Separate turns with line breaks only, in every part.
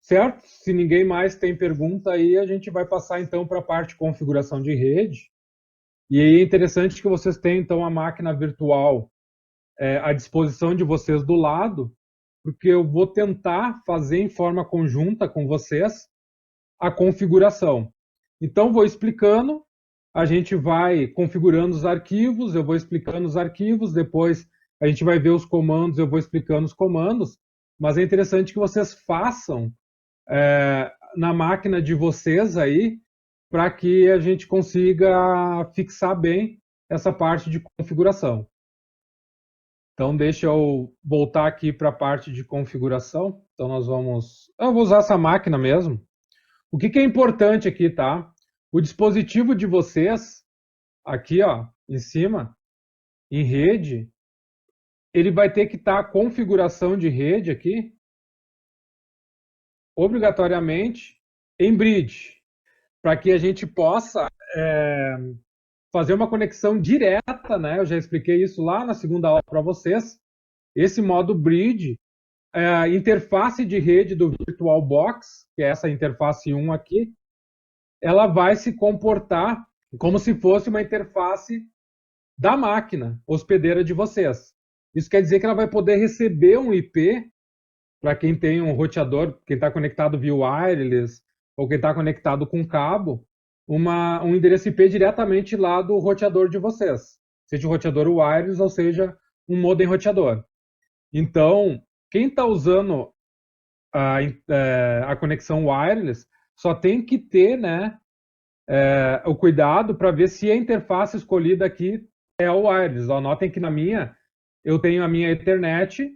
Certo? Se ninguém mais tem pergunta aí, a gente vai passar então para a parte de configuração de rede. E aí é interessante que vocês tenham então a máquina virtual à disposição de vocês do lado, porque eu vou tentar fazer em forma conjunta com vocês a configuração. Então, vou explicando, a gente vai configurando os arquivos, eu vou explicando os arquivos, depois a gente vai ver os comandos, eu vou explicando os comandos, mas é interessante que vocês façam na máquina de vocês aí, para que a gente consiga fixar bem essa parte de configuração. Então, deixa eu voltar aqui para a parte de configuração. Então, eu vou usar essa máquina mesmo. O que é importante aqui, tá? O dispositivo de vocês, aqui, ó, em cima, em rede, ele vai ter que estar a configuração de rede aqui, obrigatoriamente, em bridge, para que a gente possa fazer uma conexão direta, né? Eu já expliquei isso lá na segunda aula para vocês. Esse modo bridge, a interface de rede do VirtualBox, que é essa interface 1 aqui, ela vai se comportar como se fosse uma interface da máquina hospedeira de vocês. Isso quer dizer que ela vai poder receber um IP para quem tem um roteador, quem está conectado via wireless ou quem está conectado com cabo, um endereço IP diretamente lá do roteador de vocês, seja um roteador wireless ou seja um modem roteador. Então, quem está usando a conexão wireless só tem que ter, né, o cuidado para ver se a interface escolhida aqui é o wireless. Ó, notem que na minha eu tenho a minha Ethernet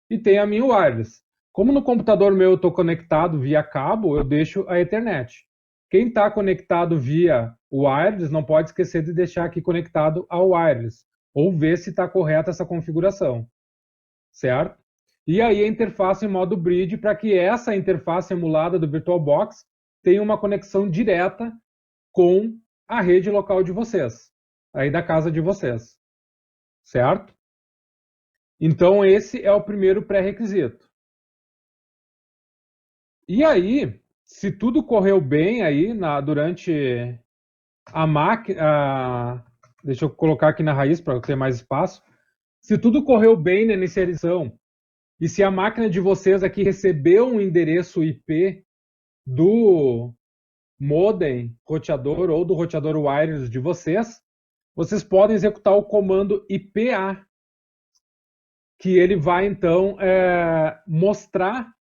e tenho a minha wireless. Como no computador meu eu estou conectado via cabo, eu deixo a Ethernet. Quem está conectado via wireless não pode esquecer de deixar aqui conectado ao wireless, ou ver se está correta essa configuração, certo? E aí a interface em modo bridge para que essa interface emulada do VirtualBox tenha uma conexão direta com a rede local de vocês, aí da casa de vocês, certo? Então esse é o primeiro pré-requisito. E aí, se tudo correu bem aí durante a máquina, deixa eu colocar aqui na raiz para ter mais espaço. Se tudo correu bem na inicialização e se a máquina de vocês aqui recebeu um endereço IP do modem roteador ou do roteador wireless de vocês, vocês podem executar o comando IPA, que ele vai então mostrar,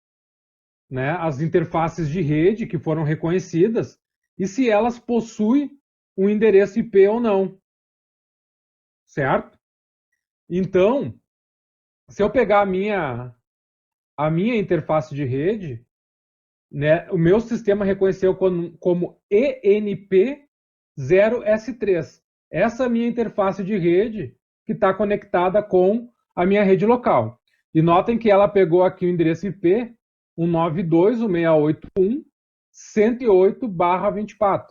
né, as interfaces de rede que foram reconhecidas e se elas possuem um endereço IP ou não, certo? Então, se eu pegar a minha interface de rede, né, o meu sistema reconheceu como ENP0S3. Essa é a minha interface de rede que está conectada com a minha rede local. E notem que ela pegou aqui o endereço IP 192.168.108/24,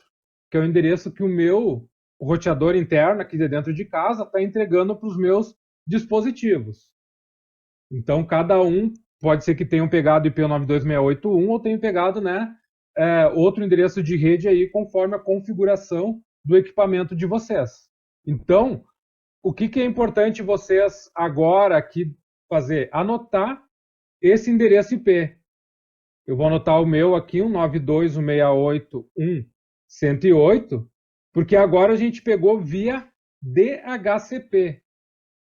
que é o endereço que o meu roteador interno aqui de dentro de casa está entregando para os meus dispositivos. Então, cada um pode ser que tenham pegado IP 92681 ou tenham pegado, né, outro endereço de rede aí conforme a configuração do equipamento de vocês. Então, o que é importante vocês agora aqui fazer? Anotar esse endereço IP. Eu vou anotar o meu aqui, 192.168.108, porque agora a gente pegou via DHCP.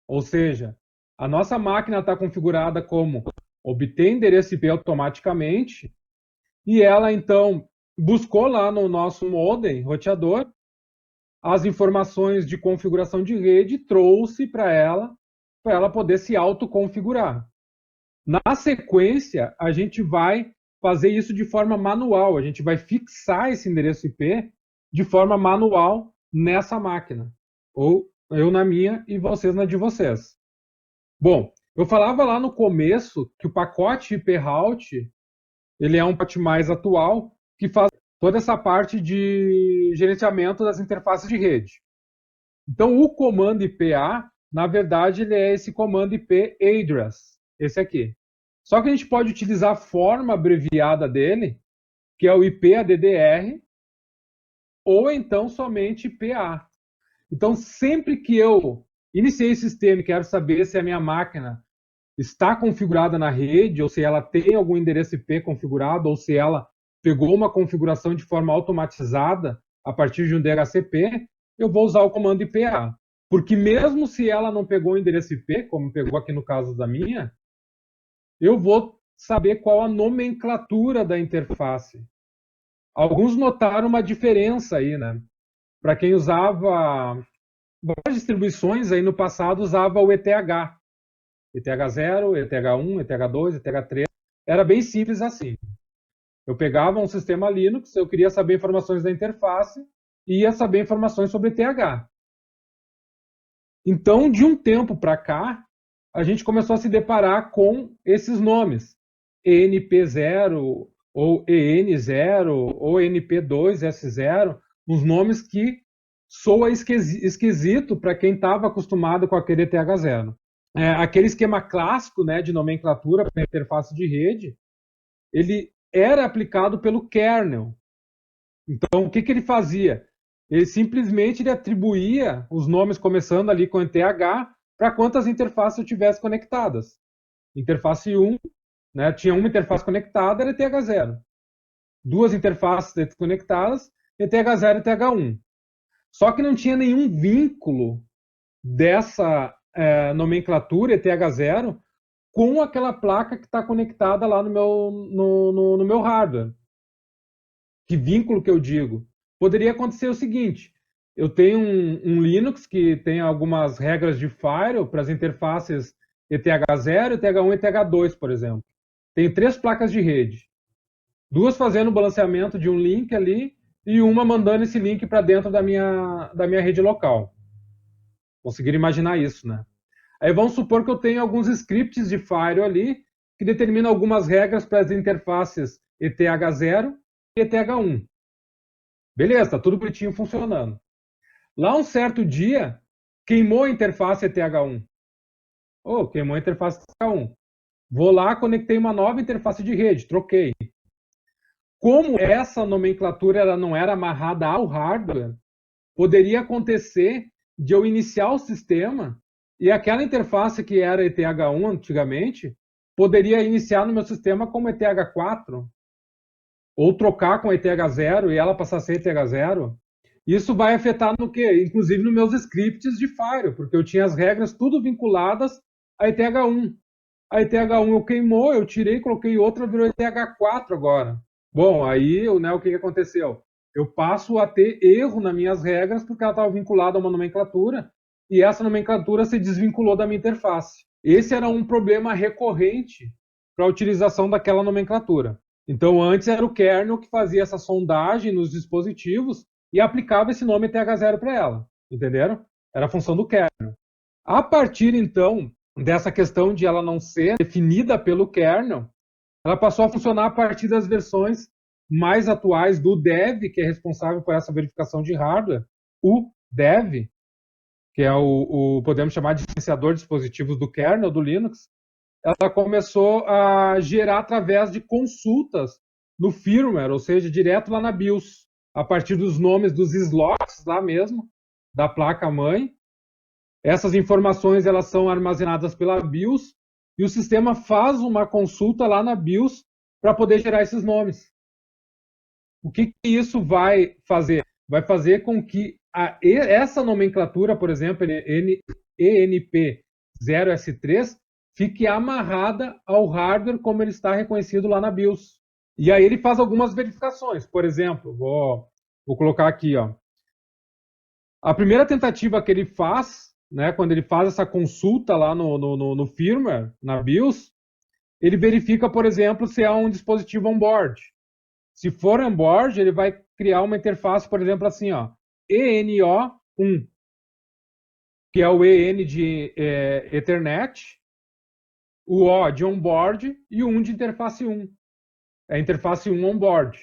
Ou seja, a nossa máquina está configurada como obter endereço IP automaticamente e ela então buscou lá no nosso modem roteador as informações de configuração de rede e trouxe para ela poder se autoconfigurar. Na sequência, a gente vai fazer isso de forma manual, a gente vai fixar esse endereço IP de forma manual nessa máquina, ou eu na minha e vocês na de vocês. Bom, eu falava lá no começo que o pacote IP Route ele é um pacote mais atual que faz toda essa parte de gerenciamento das interfaces de rede. Então, o comando IPA, na verdade, ele é esse comando IP address, esse aqui. Só que a gente pode utilizar a forma abreviada dele, que é o IP-ADDR, ou então somente IPA. Então, sempre que eu iniciei o sistema e quero saber se a minha máquina está configurada na rede, ou se ela tem algum endereço IP configurado, ou se ela pegou uma configuração de forma automatizada a partir de um DHCP, eu vou usar o comando IPA. Porque mesmo se ela não pegou o endereço IP, como pegou aqui no caso da minha, eu vou saber qual a nomenclatura da interface. Alguns notaram uma diferença aí, né? Para quem usava várias distribuições aí no passado usava o ETH. ETH0, ETH1, ETH2, ETH3. Era bem simples assim. Eu pegava um sistema Linux, eu queria saber informações da interface e ia saber informações sobre ETH. Então, de um tempo para cá, a gente começou a se deparar com esses nomes. ENP0, ou EN0, ou NP2S0, uns nomes que soa esquisito para quem estava acostumado com aquele ETH0. Aquele esquema clássico, né, de nomenclatura para interface de rede, ele era aplicado pelo kernel. Então, o que ele fazia? Ele simplesmente atribuía os nomes começando ali com ETH para quantas interfaces eu tivesse conectadas. Interface 1, né, tinha uma interface conectada, era ETH0. Duas interfaces conectadas, ETH0 e ETH1. Só que não tinha nenhum vínculo dessa nomenclatura ETH0 com aquela placa que está conectada lá no meu hardware. Que vínculo que eu digo? Poderia acontecer o seguinte: eu tenho um Linux que tem algumas regras de firewall para as interfaces ETH0, ETH1 e ETH2, por exemplo. Tem 3 placas de rede. 2 fazendo o balanceamento de um link ali e uma mandando esse link para dentro da minha rede local. Conseguiram imaginar isso, né? Aí vamos supor que eu tenho alguns scripts de firewall ali que determinam algumas regras para as interfaces ETH0 e ETH1. Beleza, tá tudo bonitinho funcionando. Lá um certo dia, queimou a interface ETH1. Queimou a interface ETH1. Vou lá, conectei uma nova interface de rede, troquei. Como essa nomenclatura ela não era amarrada ao hardware, poderia acontecer de eu iniciar o sistema e aquela interface que era ETH1 antigamente poderia iniciar no meu sistema como ETH4 ou trocar com ETH0 e ela passar a ser ETH0. Isso vai afetar no quê? Inclusive nos meus scripts de firewall, porque eu tinha as regras tudo vinculadas a ETH1. A ETH1 eu queimou, eu tirei, coloquei outra, virou ETH4 agora. Bom, aí né, o que aconteceu? Eu passo a ter erro nas minhas regras porque ela estava vinculada a uma nomenclatura e essa nomenclatura se desvinculou da minha interface. Esse era um problema recorrente para a utilização daquela nomenclatura. Então, antes era o kernel que fazia essa sondagem nos dispositivos e aplicava esse nome ETH0 para ela. Entenderam? Era a função do kernel. A partir, então, dessa questão de ela não ser definida pelo kernel, ela passou a funcionar a partir das versões mais atuais do dev, que é responsável por essa verificação de hardware, o dev, que é podemos chamar de gerenciador de dispositivos do kernel do Linux. Ela começou a gerar através de consultas no firmware, ou seja, direto lá na BIOS, a partir dos nomes dos slots lá mesmo, da placa-mãe. Essas informações elas são armazenadas pela BIOS e o sistema faz uma consulta lá na BIOS para poder gerar esses nomes. O que isso vai fazer? Vai fazer com que essa nomenclatura, por exemplo, ENP0S3, fique amarrada ao hardware como ele está reconhecido lá na BIOS. E aí ele faz algumas verificações. Por exemplo, vou colocar aqui, ó. A primeira tentativa que ele faz, né, quando ele faz essa consulta lá no firmware, na BIOS, ele verifica, por exemplo, se há um dispositivo on-board. Se for on-board, ele vai criar uma interface, por exemplo, assim, ó, ENO1, que é o EN de Ethernet, o O de on-board e o 1 de interface 1. É a interface 1 on-board.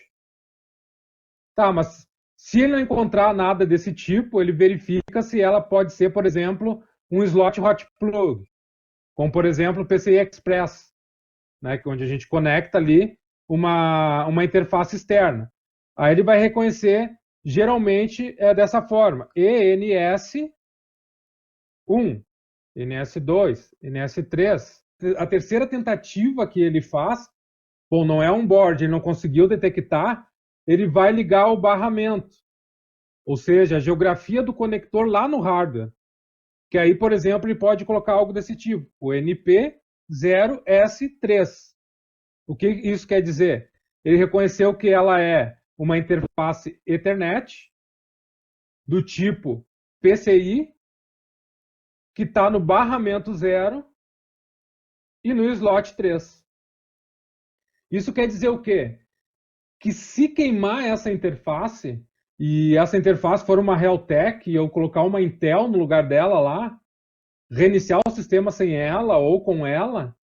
Tá, mas se ele não encontrar nada desse tipo, ele verifica se ela pode ser, por exemplo, um slot hot plug, como, por exemplo, o PCI Express. né, onde a gente conecta ali uma interface externa. Aí ele vai reconhecer, geralmente, dessa forma, ENS1, NS2, NS3. A terceira tentativa que ele faz, bom, não é um board, ele não conseguiu detectar, ele vai ligar o barramento, ou seja, a geografia do conector lá no hardware. Que aí, por exemplo, ele pode colocar algo desse tipo, o NP0S3. O que isso quer dizer? Ele reconheceu que ela é uma interface Ethernet do tipo PCI, que está no barramento 0 e no slot 3. Isso quer dizer o quê? Que se queimar essa interface, e essa interface for uma Realtek, e eu colocar uma Intel no lugar dela lá, reiniciar o sistema sem ela ou com ela,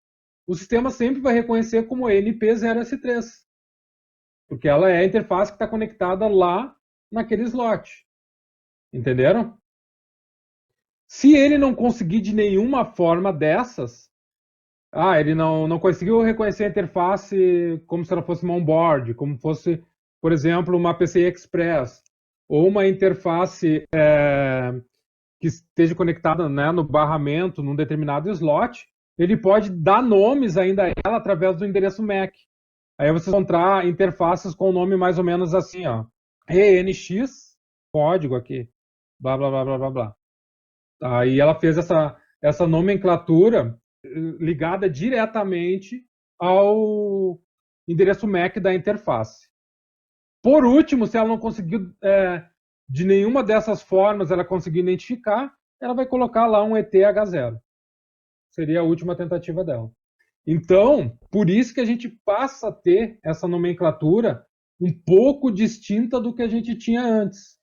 o sistema sempre vai reconhecer como NP0S3, porque ela é a interface que está conectada lá naquele slot. Entenderam? Se ele não conseguir de nenhuma forma dessas, ele não conseguiu reconhecer a interface como se ela fosse uma onboard, como fosse, por exemplo, uma PCI Express, ou uma interface que esteja conectada, né, no barramento, num determinado slot, ele pode dar nomes ainda a ela através do endereço MAC. Aí você vai encontrar interfaces com o nome mais ou menos assim, ó, ENX, código aqui, blá, blá, blá, blá, blá, blá. Aí ela fez essa nomenclatura ligada diretamente ao endereço MAC da interface. Por último, se ela não conseguiu de nenhuma dessas formas ela conseguir identificar, ela vai colocar lá um ETH0. Seria a última tentativa dela. Então, por isso que a gente passa a ter essa nomenclatura um pouco distinta do que a gente tinha antes.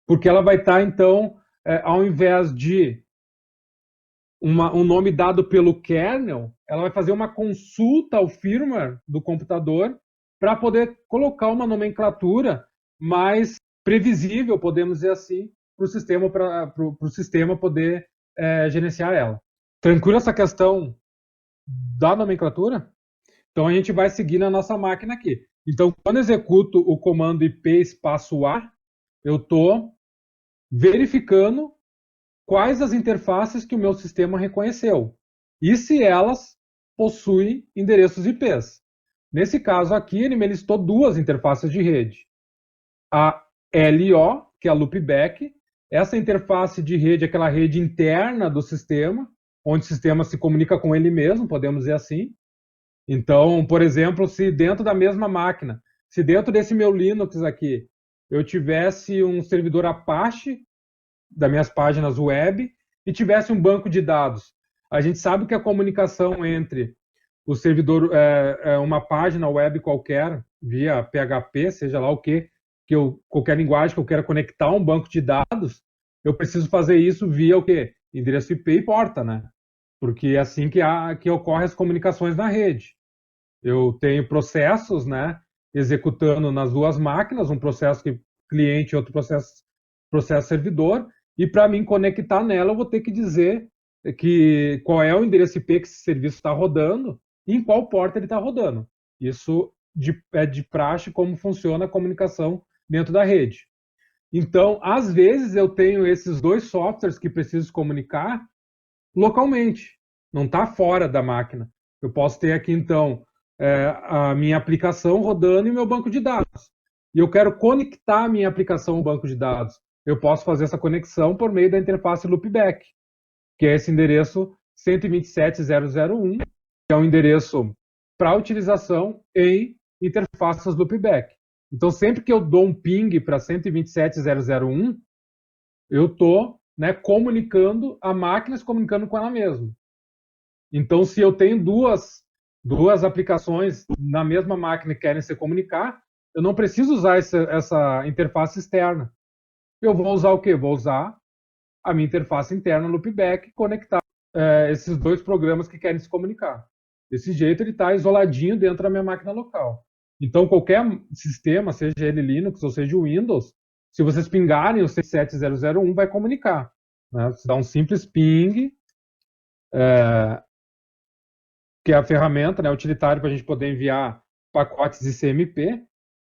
Porque ela vai estar, então, ao invés de um nome dado pelo kernel, ela vai fazer uma consulta ao firmware do computador para poder colocar uma nomenclatura mais previsível, podemos dizer assim, para o sistema poder gerenciar ela. Tranquilo essa questão da nomenclatura? Então a gente vai seguir na nossa máquina aqui. Então, quando eu executo o comando IP espaço A, eu estou verificando quais as interfaces que o meu sistema reconheceu e se elas possuem endereços IPs. Nesse caso aqui, ele me listou duas interfaces de rede. A LO, que é a loopback, essa interface de rede é aquela rede interna do sistema, onde o sistema se comunica com ele mesmo, podemos dizer assim. Então, por exemplo, se dentro da mesma máquina, se dentro desse meu Linux aqui, eu tivesse um servidor Apache das minhas páginas web e tivesse um banco de dados. A gente sabe que a comunicação entre o servidor, uma página web qualquer, via PHP, seja lá o que qualquer linguagem que eu queira conectar um banco de dados, eu preciso fazer isso via o quê? Endereço IP e porta, né? Porque é assim que ocorrem as comunicações na rede. Eu tenho processos, né, executando nas duas máquinas, um processo cliente e outro processo servidor, e para mim conectar nela eu vou ter que dizer qual é o endereço IP que esse serviço está rodando e em qual porta ele está rodando. Isso é de praxe como funciona a comunicação dentro da rede. Então, às vezes eu tenho esses dois softwares que preciso comunicar localmente, não está fora da máquina. Eu posso ter aqui, então, a minha aplicação rodando e meu banco de dados. E eu quero conectar a minha aplicação ao banco de dados. Eu posso fazer essa conexão por meio da interface loopback, que é esse endereço 127.0.0.1, que é um endereço para utilização em interfaces loopback. Então, sempre que eu dou um ping para 127.0.0.1, eu estou, né, comunicando a máquina se comunicando com ela mesma. Então, se eu tenho duas aplicações na mesma máquina que querem se comunicar, eu não preciso usar essa interface externa. Eu vou usar o quê? Vou usar a minha interface interna loopback e conectar esses dois programas que querem se comunicar. Desse jeito, ele está isoladinho dentro da minha máquina local. Então, qualquer sistema, seja ele Linux ou seja o Windows, se vocês pingarem o 127.0.0.1, vai comunicar. Né? Você dá um simples ping, que é a ferramenta, né, utilitária para a gente poder enviar pacotes ICMP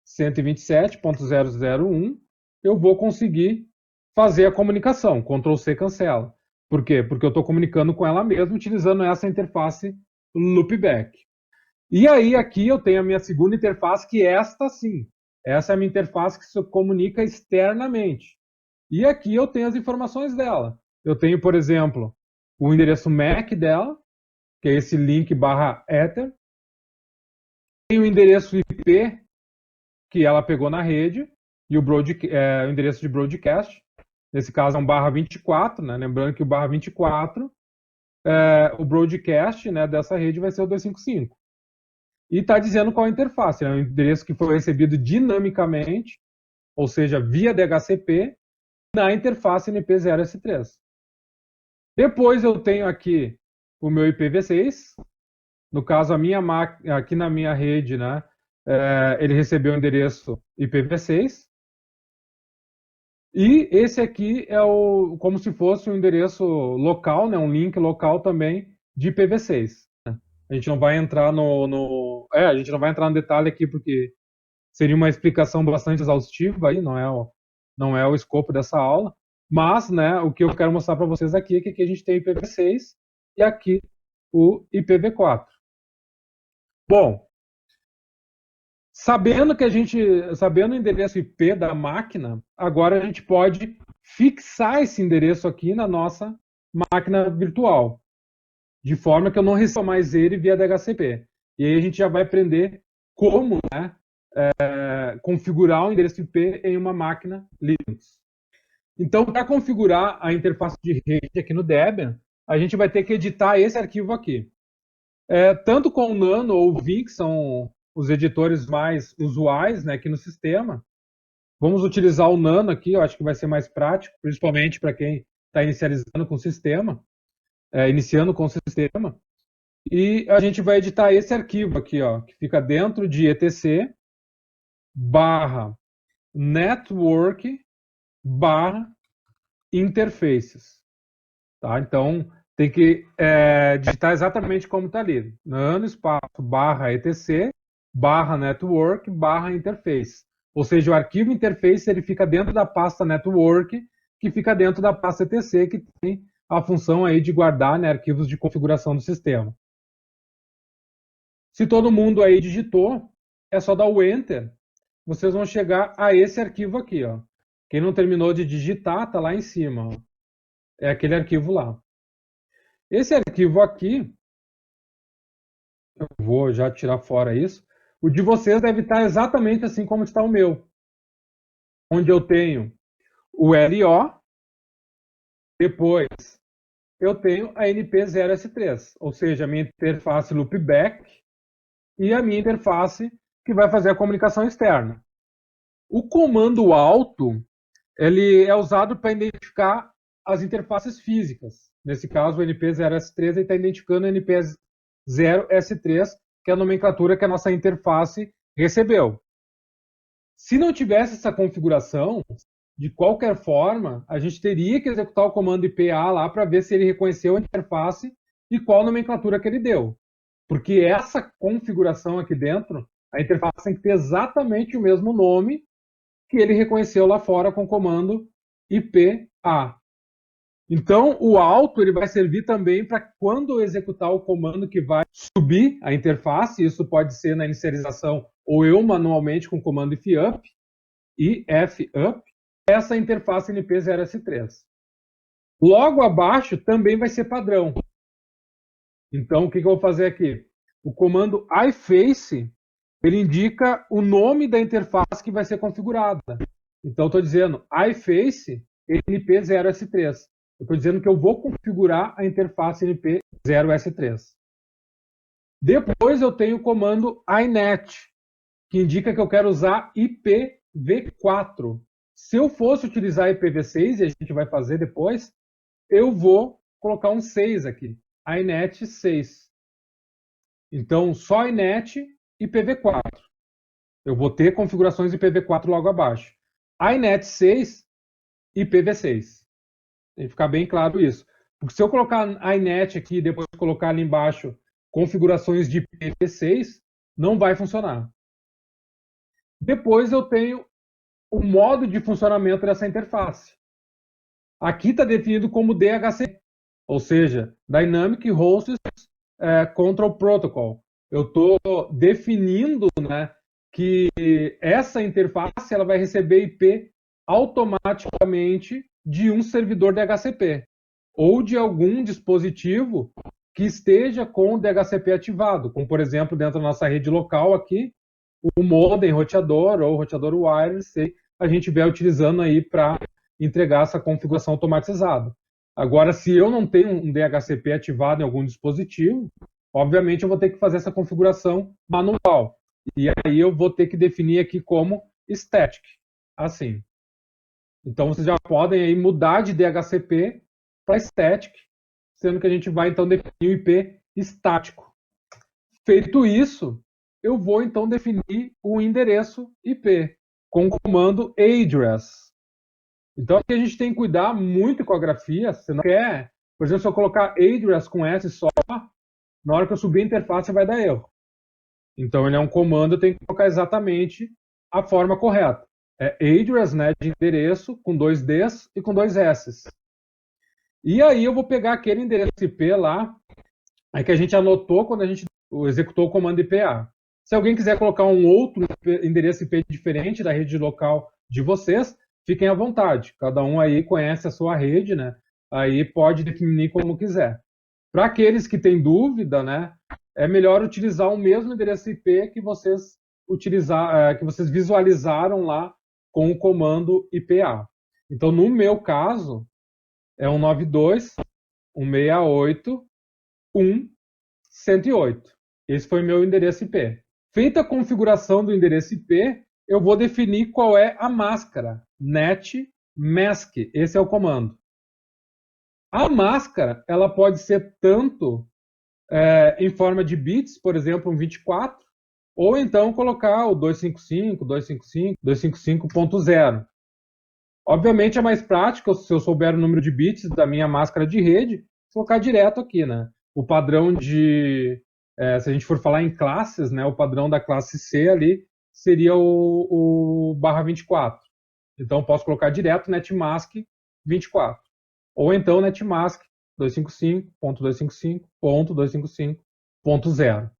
127.001, eu vou conseguir fazer a comunicação, Ctrl+C cancela. Por quê? Porque eu estou comunicando com ela mesma utilizando essa interface loopback. E aí aqui eu tenho a minha segunda interface, que esta sim. Essa é a minha interface que se comunica externamente. E aqui eu tenho as informações dela. Eu tenho, por exemplo, o endereço MAC dela, que é esse link /ether. Tem o endereço IP que ela pegou na rede e o endereço de broadcast. Nesse caso é um /24, né? Lembrando que o /24, o broadcast, né, dessa rede vai ser o 255. E está dizendo qual é a interface. É um endereço que foi recebido dinamicamente, ou seja, via DHCP, na interface NP0S3. Depois eu tenho aqui o meu IPv6. No caso, aqui na minha rede, né, ele recebeu o endereço IPv6. E esse aqui é como se fosse um endereço local, né, um link local também de IPv6. A gente não vai entrar a gente não vai entrar no detalhe aqui porque seria uma explicação bastante exaustiva aí, não é o escopo dessa aula. Mas, né, o que eu quero mostrar para vocês aqui é que aqui a gente tem o IPv6 e aqui o IPv4. Bom, sabendo o endereço IP da máquina, agora a gente pode fixar esse endereço aqui na nossa máquina virtual, de forma que eu não receba mais ele via DHCP. E aí a gente já vai aprender como, né, configurar o endereço IP em uma máquina Linux. Então, para configurar a interface de rede aqui no Debian, a gente vai ter que editar esse arquivo aqui. Tanto com o Nano ou o Vim, que são os editores mais usuais, né, aqui no sistema. Vamos utilizar o Nano aqui, eu acho que vai ser mais prático, principalmente para quem está iniciando com o sistema. E a gente vai editar esse arquivo aqui, ó, que fica dentro de etc /network /interfaces. Tá? Então, tem que digitar exatamente como está ali. Nano espaço /etc /network /interface. Ou seja, o arquivo interface ele fica dentro da pasta network, que fica dentro da pasta etc, que tem a função aí de guardar, né, arquivos de configuração do sistema. Se todo mundo aí digitou, é só dar o Enter. Vocês vão chegar a esse arquivo aqui, ó. Quem não terminou de digitar, tá lá em cima, ó. É aquele arquivo lá. Esse arquivo aqui, eu vou já tirar fora isso. O de vocês deve estar exatamente assim como está o meu. Onde eu tenho o LO, depois eu tenho a NP0S3, ou seja, a minha interface loopback e a minha interface que vai fazer a comunicação externa. O comando alto, ele é usado para identificar as interfaces físicas. Nesse caso, o NP0S3 está identificando o NP0S3, que é a nomenclatura que a nossa interface recebeu. Se não tivesse essa configuração, de qualquer forma, a gente teria que executar o comando IPA lá para ver se ele reconheceu a interface e qual nomenclatura que ele deu. Porque essa configuração aqui dentro, a interface tem que ter exatamente o mesmo nome que ele reconheceu lá fora com o comando IPA. Então, o alto ele vai servir também para quando eu executar o comando que vai subir a interface, isso pode ser na inicialização ou eu manualmente com o comando ifup, essa interface NP0S3. Logo abaixo também vai ser padrão. Então, o que eu vou fazer aqui? O comando iface, ele indica o nome da interface que vai ser configurada. Então, estou dizendo iface NP0S3. Eu estou dizendo que eu vou configurar a interface NP0S3. Depois eu tenho o comando inet, que indica que eu quero usar IPv4. Se eu fosse utilizar IPv6, e a gente vai fazer depois, eu vou colocar um 6 aqui, inet 6. Então, só inet IPv4. Eu vou ter configurações IPv4 logo abaixo. inet 6, IPv6. Tem que ficar bem claro isso. Porque se eu colocar a inet aqui e depois colocar ali embaixo configurações de IPv6, não vai funcionar. Depois eu tenho o modo de funcionamento dessa interface. Aqui está definido como DHCP, ou seja, Dynamic Host Control Protocol. Eu estou definindo, né, que essa interface ela vai receber IP automaticamente de um servidor DHCP ou de algum dispositivo que esteja com o DHCP ativado, como por exemplo dentro da nossa rede local aqui, o modem roteador ou roteador wireless, a gente vai utilizando aí para entregar essa configuração automatizada. Agora, se eu não tenho um DHCP ativado em algum dispositivo, obviamente eu vou ter que fazer essa configuração manual. E aí eu vou ter que definir aqui como static, assim. Então vocês já podem aí mudar de DHCP para static, sendo que a gente vai então definir o IP estático. Feito isso, eu vou então definir o endereço IP com o comando address. Então aqui a gente tem que cuidar muito com a grafia. Você não quer, por exemplo, se eu colocar address com S só, na hora que eu subir a interface vai dar erro. Então ele é um comando, eu tenho que colocar exatamente a forma correta. É address, né, de endereço, com 2 Ds e com 2 Ss. E aí eu vou pegar aquele endereço IP lá, aí que a gente anotou quando a gente executou o comando IPA. Se alguém quiser colocar um outro endereço IP diferente da rede local de vocês, fiquem à vontade. Cada um aí conhece a sua rede, né? Aí pode definir como quiser. Para aqueles que têm dúvida, né, é melhor utilizar o mesmo endereço IP que vocês visualizaram lá com o comando IPA. Então, no meu caso, é 192.168.1.108. Esse foi meu endereço IP. Feita a configuração do endereço IP, eu vou definir qual é a máscara. Net mask. Esse é o comando. A máscara, ela pode ser tanto em forma de bits, por exemplo, um 24, ou então colocar o 255, 255, 255.0. Obviamente é mais prático, se eu souber o número de bits da minha máscara de rede, colocar direto aqui, né? O padrão de, se a gente for falar em classes, né, o padrão da classe C ali seria o barra 24. Então posso colocar direto netmask 24. Ou então netmask 255.255.255.0.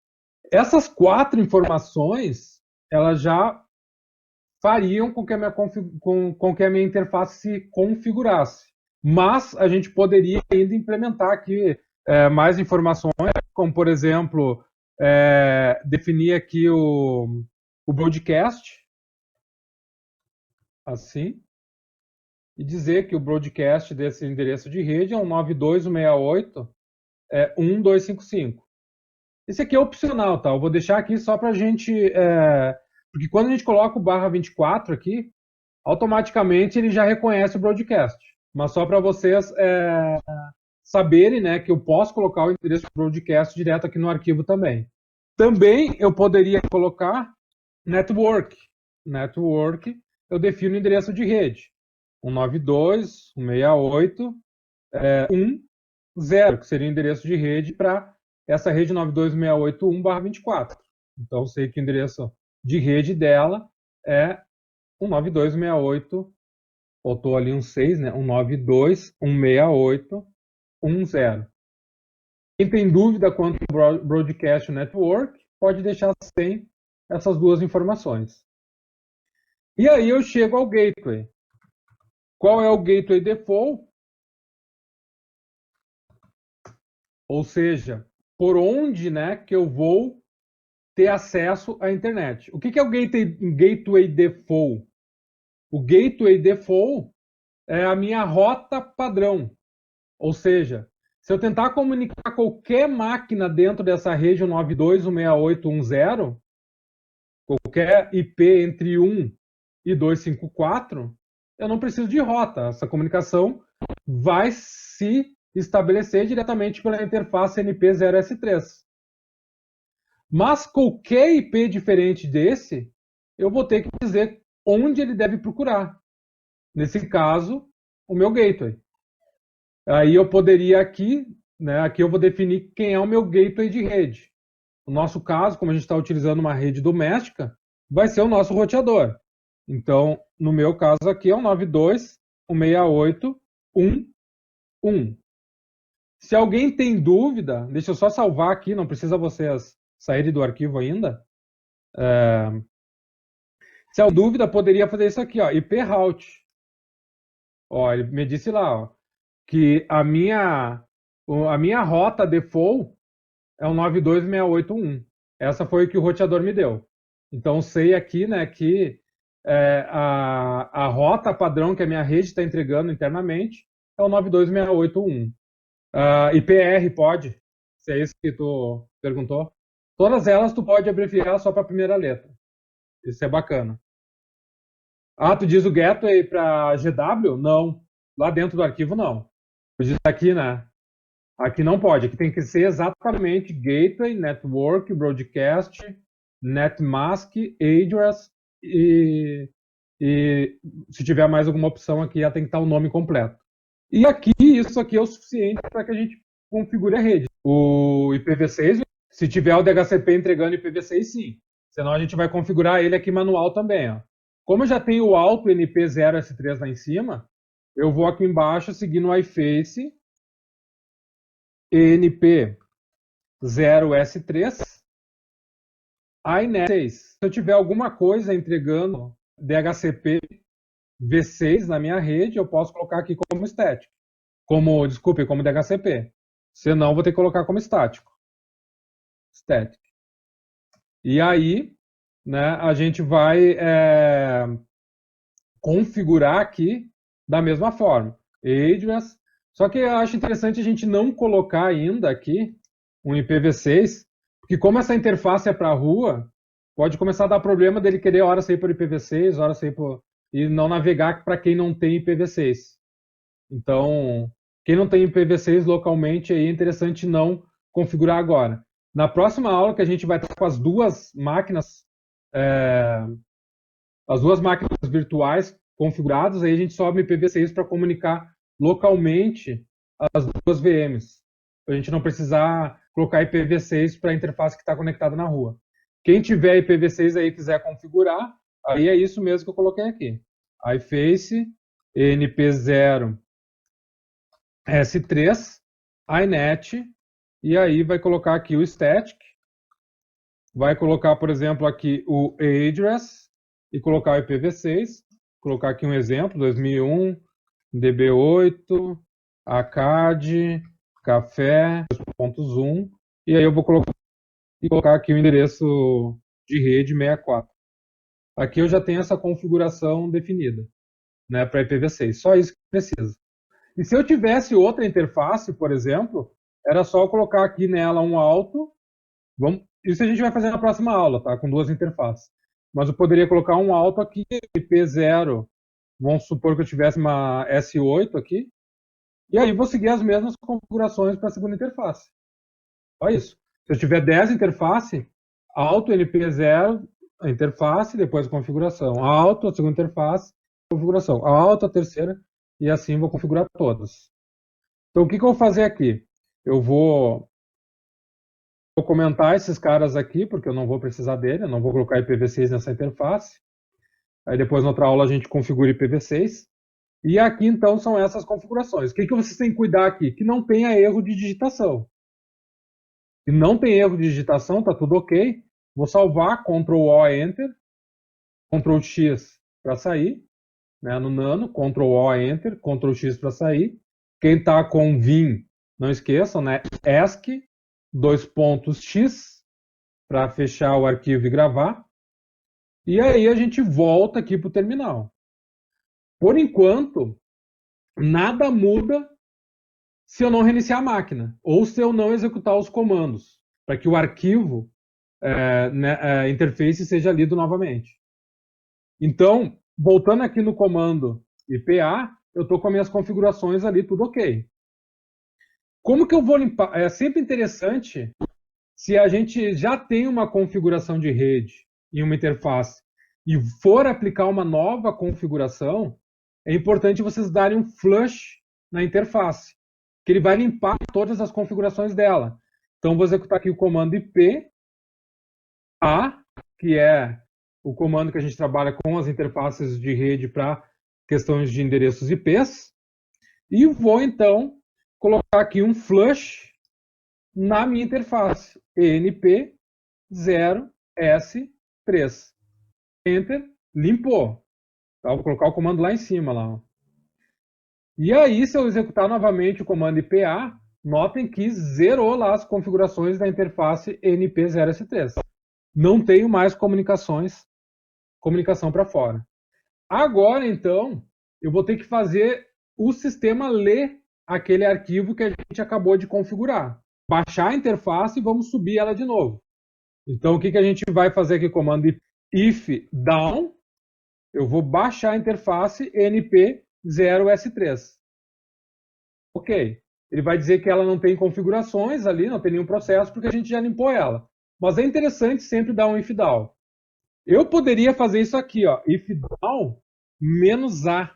Essas 4 informações, elas já fariam com que a minha interface se configurasse. Mas a gente poderia ainda implementar aqui mais informações, como por exemplo, definir aqui o broadcast, assim, e dizer que o broadcast desse endereço de rede é um 92.168.1.255. Esse aqui é opcional, tá? Eu vou deixar aqui só para a gente... porque quando a gente coloca o barra 24 aqui, automaticamente ele já reconhece o broadcast. Mas só para vocês saberem, né, que eu posso colocar o endereço do broadcast direto aqui no arquivo também. Também eu poderia colocar network. Network, eu defino o endereço de rede. 192.168.1.0, que seria o endereço de rede para essa rede 92.168.1/24. Então, eu sei que o endereço de rede dela é 192.168, faltou ali um 6, né? 192.168.1.0. Quem tem dúvida quanto ao Broadcast Network, pode deixar sem essas duas informações. E aí eu chego ao Gateway. Qual é o Gateway Default? Ou seja, por onde, né, que eu vou ter acesso à internet. O que é o Gateway Default? O Gateway Default é a minha rota padrão. Ou seja, se eu tentar comunicar qualquer máquina dentro dessa rede 92.168.1.0, qualquer IP entre 1 e 254, eu não preciso de rota. Essa comunicação vai se estabelecer diretamente pela interface NP0S3. Mas qualquer IP diferente desse, eu vou ter que dizer onde ele deve procurar. Nesse caso, o meu gateway. Aí eu poderia aqui né, aqui eu vou definir quem é o meu gateway de rede. No nosso caso, como a gente está utilizando uma rede doméstica, vai ser o nosso roteador. Então, no meu caso aqui é o 92.168.1.1. Se alguém tem dúvida, deixa eu só salvar aqui, não precisa vocês saírem do arquivo ainda. Se há dúvida, poderia fazer isso aqui, ó, IP route. Ó, ele me disse lá, ó, que a minha rota default é o 92.168.1. Essa foi o que o roteador me deu. Então, sei aqui, né, que a rota padrão que a minha rede está entregando internamente é o 92.168.1. IPR pode? Se é isso que tu perguntou. Todas elas tu pode abreviar só para a primeira letra. Isso é bacana. Tu diz o gateway para GW? Não. Lá dentro do arquivo, não. Eu disse aqui, né? Aqui não pode. Aqui tem que ser exatamente gateway, network, broadcast, netmask, address e se tiver mais alguma opção aqui, ela tem que estar o nome completo. E aqui, isso aqui é o suficiente para que a gente configure a rede. O IPv6, se tiver o DHCP entregando IPv6, sim. Senão a gente vai configurar ele aqui manual também. Ó. Como eu já tenho o alto NP0S3 lá em cima, eu vou aqui embaixo seguindo o iFace NP0S3 iNet6. Se eu tiver alguma coisa entregando DHCP V6 na minha rede, eu posso colocar aqui como static. Como DHCP. Senão, vou ter que colocar como estático. Static. E aí, né, a gente vai configurar aqui da mesma forma. Address. Só que eu acho interessante a gente não colocar ainda aqui um IPv6, porque como essa interface é para a rua, pode começar a dar problema dele querer hora sair por IPv6, hora sair por... e não navegar para quem não tem IPv6. Então, quem não tem IPv6 localmente, aí é interessante não configurar agora. Na próxima aula, que a gente vai estar com as duas máquinas virtuais configuradas, aí a gente sobe IPv6 para comunicar localmente as duas VMs. Para a gente não precisar colocar IPv6 para a interface que está conectada na rua. Quem tiver IPv6 aí e quiser configurar, aí é isso mesmo que eu coloquei aqui. iFace, NP0 S3, iNet, e aí vai colocar aqui o static, vai colocar, por exemplo, aqui o address e colocar o IPv6, colocar aqui um exemplo, 2001, DB8, ACAD, café, 2.1, e aí eu vou colocar aqui o endereço de rede 64. Aqui eu já tenho essa configuração definida, né, para IPv6, só isso que precisa. E se eu tivesse outra interface, por exemplo, era só colocar aqui nela um alto. Isso a gente vai fazer na próxima aula, tá? Com duas interfaces. Mas eu poderia colocar um alto aqui, IP0. Vamos supor que eu tivesse uma S8 aqui. E aí vou seguir as mesmas configurações para a segunda interface. Só isso. Se eu tiver 10 interface, alto NP0, a interface, depois a configuração. Alto, a segunda interface, configuração. Alto, a terceira, e assim vou configurar todas. Então, o que eu vou fazer aqui? Eu vou comentar esses caras aqui, porque eu não vou precisar dele, eu não vou colocar IPv6 nessa interface. Aí depois, na outra aula, a gente configura IPv6. E aqui, então, são essas configurações. O que vocês têm que cuidar aqui? Que não tenha erro de digitação. Se não tem erro de digitação, tá tudo ok. Vou salvar, Ctrl-O, Enter, Ctrl-X para sair, né, no Nano, Ctrl-O, Enter, Ctrl-X para sair. Quem está com Vim, não esqueçam, né, ESC, X, para fechar o arquivo e gravar. E aí a gente volta aqui para o terminal. Por enquanto, nada muda se eu não reiniciar a máquina, ou se eu não executar os comandos, para que o arquivo interface seja lido novamente. Então, voltando aqui no comando IPA, eu estou com as minhas configurações ali, tudo ok. Como que eu vou limpar? É sempre interessante, se a gente já tem uma configuração de rede em uma interface e for aplicar uma nova configuração, é importante vocês darem um flush na interface. que ele vai limpar todas as configurações dela. Então, vou executar aqui o comando IP A, que é o comando que a gente trabalha com as interfaces de rede para questões de endereços IPs. E vou, então, colocar aqui um flush na minha interface, ENP0S3. Enter, limpou. Tá? Vou colocar o comando lá em cima. Lá. E aí, se eu executar novamente o comando IPA, notem que zerou lá as configurações da interface ENP0S3. Não tenho mais comunicação para fora. Agora, então, eu vou ter que fazer o sistema ler aquele arquivo que a gente acabou de configurar. Baixar a interface e vamos subir ela de novo. Então, o que a gente vai fazer aqui? Comando if down. Eu vou baixar a interface NP0S3. Ok. Ele vai dizer que ela não tem configurações ali, não tem nenhum processo, porque a gente já limpou ela. Mas é interessante sempre dar um if down. Eu poderia fazer isso aqui, ó, if down -a.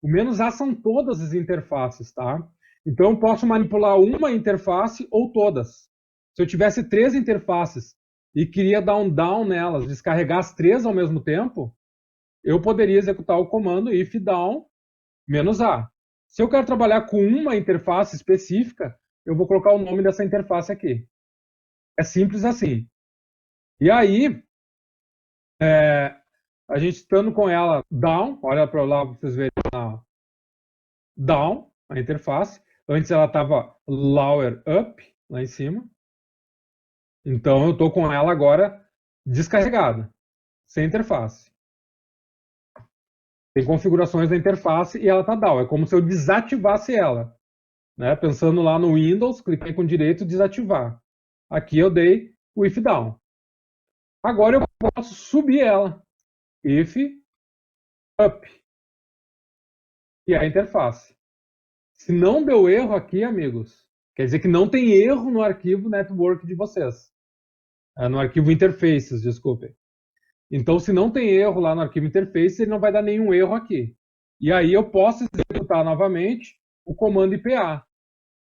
O -a são todas as interfaces, tá? Então eu posso manipular uma interface ou todas. Se eu tivesse 3 interfaces e queria dar um down nelas, descarregar as 3 ao mesmo tempo, eu poderia executar o comando if down -a. Se eu quero trabalhar com uma interface específica, eu vou colocar o nome dessa interface aqui. É simples assim. E aí, a gente estando com ela down, olha para lá para vocês verem lá, down, a interface. Antes ela estava lower up, lá em cima. Então eu estou com ela agora descarregada, sem interface. Tem configurações da interface e ela está down. É como se eu desativasse ela. Né? Pensando lá no Windows, cliquei com direito desativar. Aqui eu dei o if down. Agora eu posso subir ela. If up. Que é a interface. Se não deu erro aqui, amigos, quer dizer que não tem erro no arquivo network de vocês. No arquivo interfaces, desculpem. Então, se não tem erro lá no arquivo interface, ele não vai dar nenhum erro aqui. E aí eu posso executar novamente o comando IPA.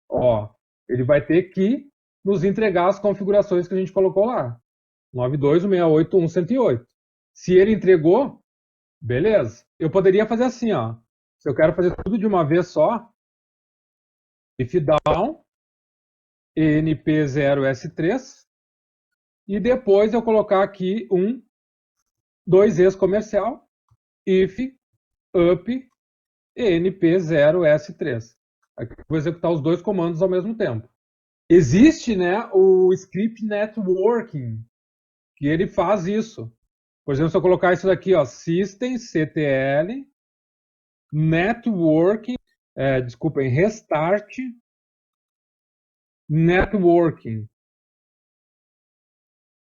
Ó, ele vai ter que nos entregar as configurações que a gente colocou lá. 92.168.1.108. Se ele entregou, beleza. Eu poderia fazer assim, ó. Se eu quero fazer tudo de uma vez só, if down, enp0s3, e depois eu colocar aqui um 2es comercial, if up enp0s3. Aqui eu vou executar os dois comandos ao mesmo tempo. Existe, né, o script networking, que ele faz isso. Por exemplo, se eu colocar isso daqui, ó, systemctl networking, desculpem, restart networking.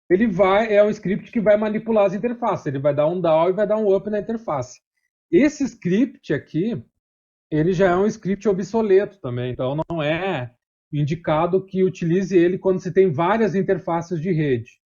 Ele é um script que vai manipular as interfaces. Ele vai dar um down e vai dar um up na interface. Esse script aqui, ele já é um script obsoleto também. Então, não é indicado que utilize ele quando se tem várias interfaces de rede.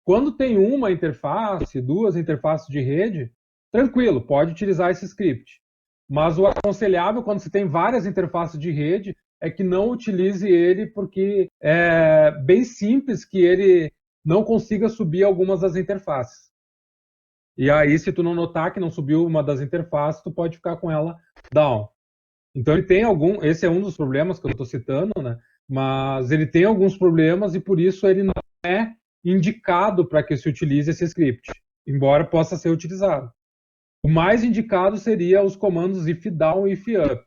Quando tem uma interface, 2 interfaces de rede, tranquilo, pode utilizar esse script. Mas o aconselhável, quando se tem várias interfaces de rede, é que não utilize ele, porque é bem simples que ele não consiga subir algumas das interfaces. E aí, se tu não notar que não subiu uma das interfaces, tu pode ficar com ela down. Então ele tem esse é um dos problemas que eu estou citando, né? Mas ele tem alguns problemas e por isso ele não é indicado para que se utilize esse script, embora possa ser utilizado. O mais indicado seria os comandos if down e if up.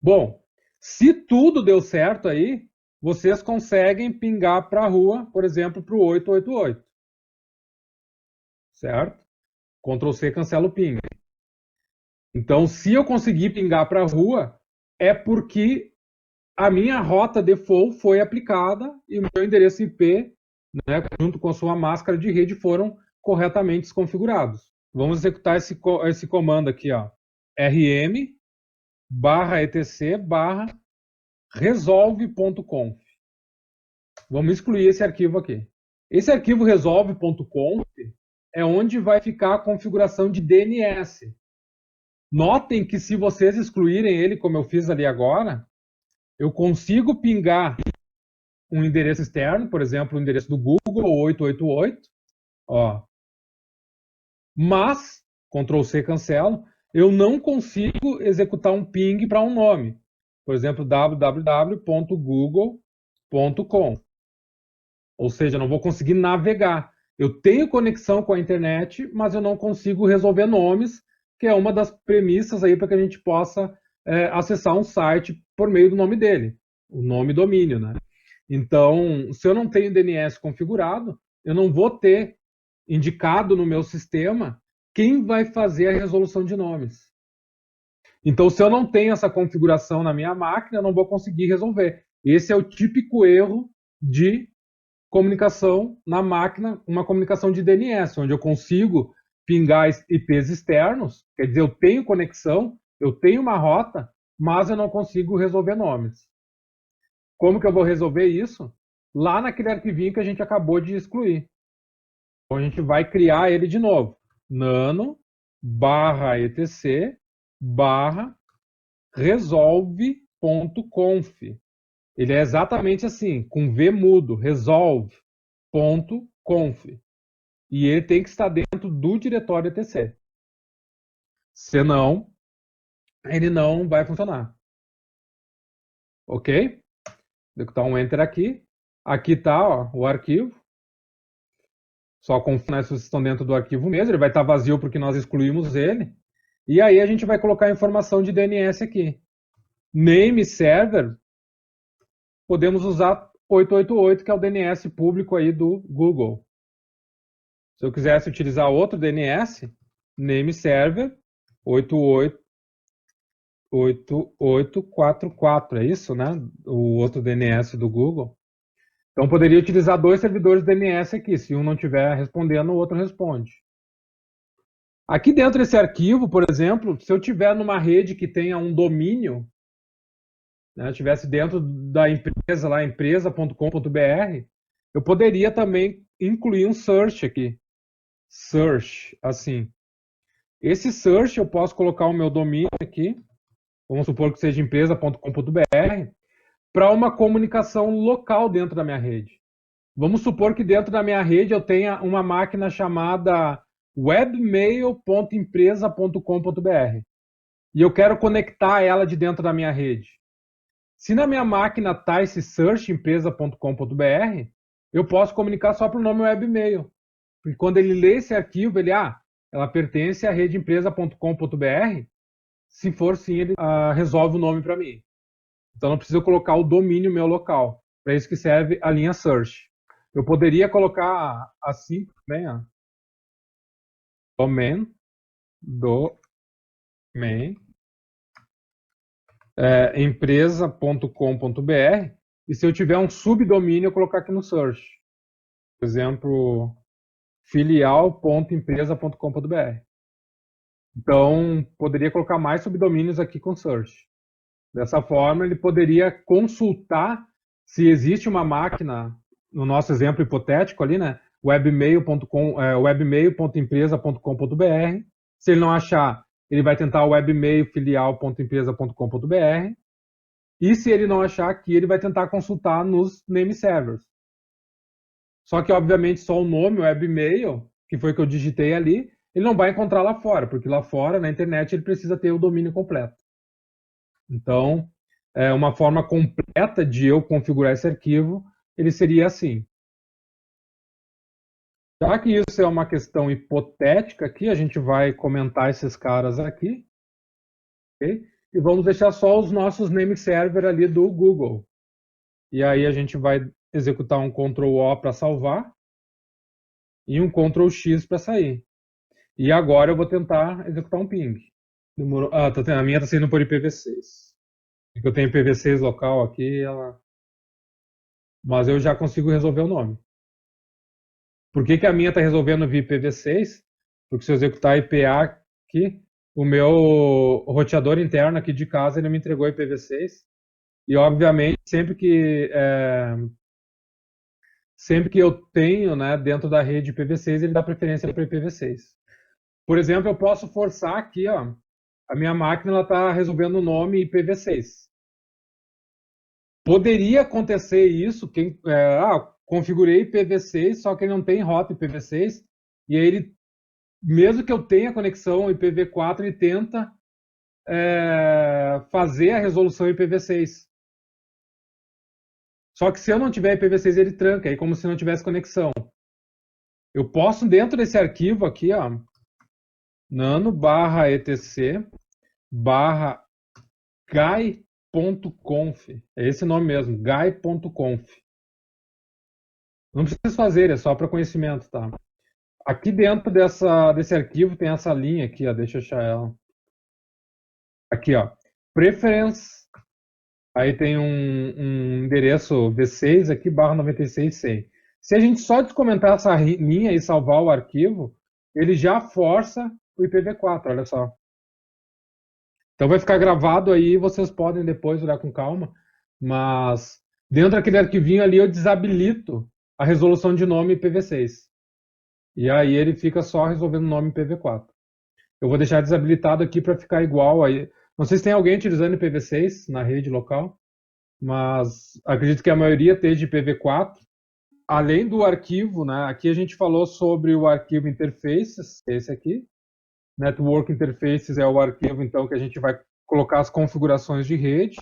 Bom, se tudo deu certo aí, vocês conseguem pingar para a rua, por exemplo, para o 888. Certo? Ctrl C cancela o ping. Então, se eu conseguir pingar para a rua, é porque a minha rota default foi aplicada e o meu endereço IP, né, junto com a sua máscara de rede, foram corretamente configurados. Vamos executar esse comando aqui, ó, rm/etc/resolve.conf. Vamos excluir esse arquivo aqui. Esse arquivo resolve.conf é onde vai ficar a configuração de DNS. Notem que se vocês excluírem ele, como eu fiz ali agora, eu consigo pingar um endereço externo, por exemplo, o endereço do Google 888, ó, mas, Ctrl C cancelo, eu não consigo executar um ping para um nome. Por exemplo, www.google.com. Ou seja, eu não vou conseguir navegar. Eu tenho conexão com a internet, mas eu não consigo resolver nomes, que é uma das premissas aí para que a gente possa acessar um site por meio do nome dele, o nome domínio, né? Então, se eu não tenho DNS configurado, eu não vou ter indicado no meu sistema quem vai fazer a resolução de nomes. Então, se eu não tenho essa configuração na minha máquina, eu não vou conseguir resolver. Esse é o típico erro de comunicação na máquina, uma comunicação de DNS, onde eu consigo pingar IPs externos, quer dizer, eu tenho conexão, eu tenho uma rota, mas eu não consigo resolver nomes. Como que eu vou resolver isso? Lá naquele arquivinho que a gente acabou de excluir. Então a gente vai criar ele de novo. Nano barra etc barra resolve.conf. Ele é exatamente assim, com V mudo, resolve.conf. E ele tem que estar dentro do diretório etc. Senão, ele não vai funcionar. Ok? Vou dar um enter aqui. Aqui está o arquivo. Só confirmar se vocês estão dentro do arquivo mesmo. Ele vai estar vazio porque nós excluímos ele. E aí a gente vai colocar a informação de DNS aqui. Name server, podemos usar 888, que é o DNS público aí do Google. Se eu quisesse utilizar outro DNS, name server 8844, é isso, né? O outro DNS do Google. Então poderia utilizar dois servidores DNS aqui. Se um não estiver respondendo, o outro responde. Aqui dentro desse arquivo, por exemplo, se eu tiver numa rede que tenha um domínio, né, estivesse dentro da empresa lá, empresa.com.br, eu poderia também incluir um search aqui. Search, assim. Esse search eu posso colocar o meu domínio aqui, vamos supor que seja empresa.com.br, para uma comunicação local dentro da minha rede. Vamos supor que dentro da minha rede eu tenha uma máquina chamada webmail.empresa.com.br e eu quero conectar ela de dentro da minha rede. Se na minha máquina está esse search empresa.com.br, eu posso comunicar só para o nome webmail. Porque quando ele lê esse arquivo, ela pertence à rede empresa.com.br. Se for sim, ele resolve o nome para mim. Então não preciso colocar o domínio meu local. Para isso que serve a linha search. Eu poderia colocar assim também, ó. Domain, empresa.com.br, e se eu tiver um subdomínio, eu colocar aqui no search. Por exemplo, filial.empresa.com.br. Então, poderia colocar mais subdomínios aqui com search. Dessa forma, ele poderia consultar se existe uma máquina, no nosso exemplo hipotético ali, né? webmail.empresa.com.br. Se ele não achar, ele vai tentar o webmail filial.empresa.com.br. E se ele não achar aqui, ele vai tentar consultar nos name servers. Só que, obviamente, só o nome, o webmail, que foi que eu digitei ali, ele não vai encontrar lá fora, porque lá fora, na internet, ele precisa ter o domínio completo. Então, uma forma completa de eu configurar esse arquivo, ele seria assim. Já que isso é uma questão hipotética aqui, a gente vai comentar esses caras aqui. Okay? E vamos deixar só os nossos name server ali do Google. E aí a gente vai executar um Ctrl+O para salvar e um Ctrl+X para sair. E agora eu vou tentar executar um ping. Demorou. A minha está saindo por IPv6. Eu tenho IPv6 local aqui, mas eu já consigo resolver o nome. Por que a minha está resolvendo via IPv6? Porque se eu executar IPA aqui, o meu roteador interno aqui de casa ele me entregou IPv6. E obviamente sempre que eu tenho, né, dentro da rede IPv6, ele dá preferência para IPv6. Por exemplo, eu posso forçar aqui, ó, a minha máquina está resolvendo o nome IPv6. Poderia acontecer isso, configurei IPv6, só que ele não tem rota IPv6, e aí ele, mesmo que eu tenha conexão IPv4, ele tenta fazer a resolução IPv6. Só que se eu não tiver IPv6, ele tranca, é como se não tivesse conexão. Eu posso, dentro desse arquivo aqui, ó, nano/etc guy.conf. É esse nome mesmo, guy.conf. Não precisa fazer, é só para conhecimento, tá? Aqui dentro desse arquivo tem essa linha aqui, ó, deixa eu achar ela. Aqui, ó, preference, aí tem um endereço v6 aqui, /96.100. Se a gente só descomentar essa linha e salvar o arquivo, ele já força o IPv4, olha só. Então vai ficar gravado aí, vocês podem depois olhar com calma, mas dentro daquele arquivinho ali eu desabilito a resolução de nome IPv6. E aí ele fica só resolvendo o nome IPv4. Eu vou deixar desabilitado aqui para ficar igual aí. Não sei se tem alguém utilizando IPv6 na rede local, mas acredito que a maioria esteja IPv4. Além do arquivo, né? Aqui a gente falou sobre o arquivo interfaces, esse aqui. Network Interfaces é o arquivo, então, que a gente vai colocar as configurações de rede.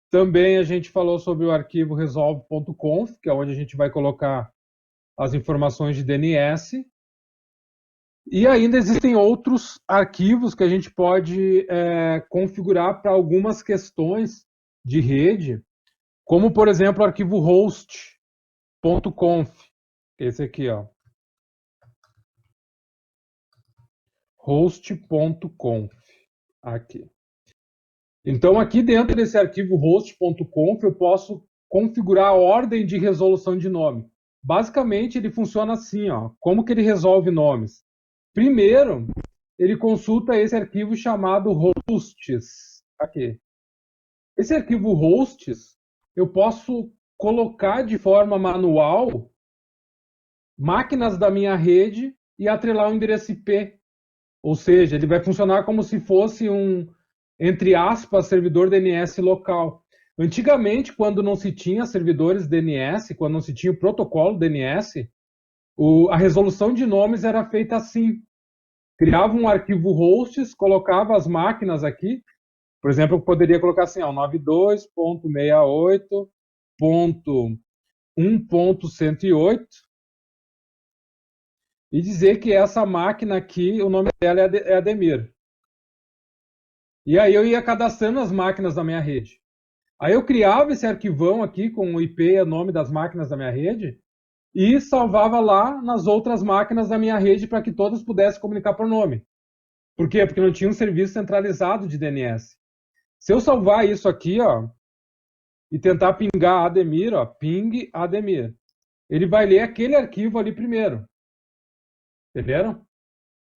Também a gente falou sobre o arquivo resolve.conf, que é onde a gente vai colocar as informações de DNS. E ainda existem outros arquivos que a gente pode configurar para algumas questões de rede, como, por exemplo, o arquivo host.conf, esse aqui, ó. host.conf, aqui. Então, aqui dentro desse arquivo host.conf, eu posso configurar a ordem de resolução de nome. Basicamente, ele funciona assim, ó. Como que ele resolve nomes? Primeiro, ele consulta esse arquivo chamado hosts. Aqui. Esse arquivo hosts, eu posso colocar de forma manual máquinas da minha rede e atrelar um endereço IP. Ou seja, ele vai funcionar como se fosse um, entre aspas, servidor DNS local. Antigamente, quando não se tinha servidores DNS, quando não se tinha o protocolo DNS, a resolução de nomes era feita assim. Criava um arquivo hosts, colocava as máquinas aqui. Por exemplo, eu poderia colocar assim, 92.68.1.108 e dizer que essa máquina aqui, o nome dela é Ademir. E aí eu ia cadastrando as máquinas da minha rede. Aí eu criava esse arquivão aqui com o IP, o nome das máquinas da minha rede, e salvava lá nas outras máquinas da minha rede para que todas pudessem comunicar por nome. Por quê? Porque não tinha um serviço centralizado de DNS. Se eu salvar isso aqui, ó, e tentar pingar Ademir, ó, ping Ademir, ele vai ler aquele arquivo ali primeiro. Entenderam?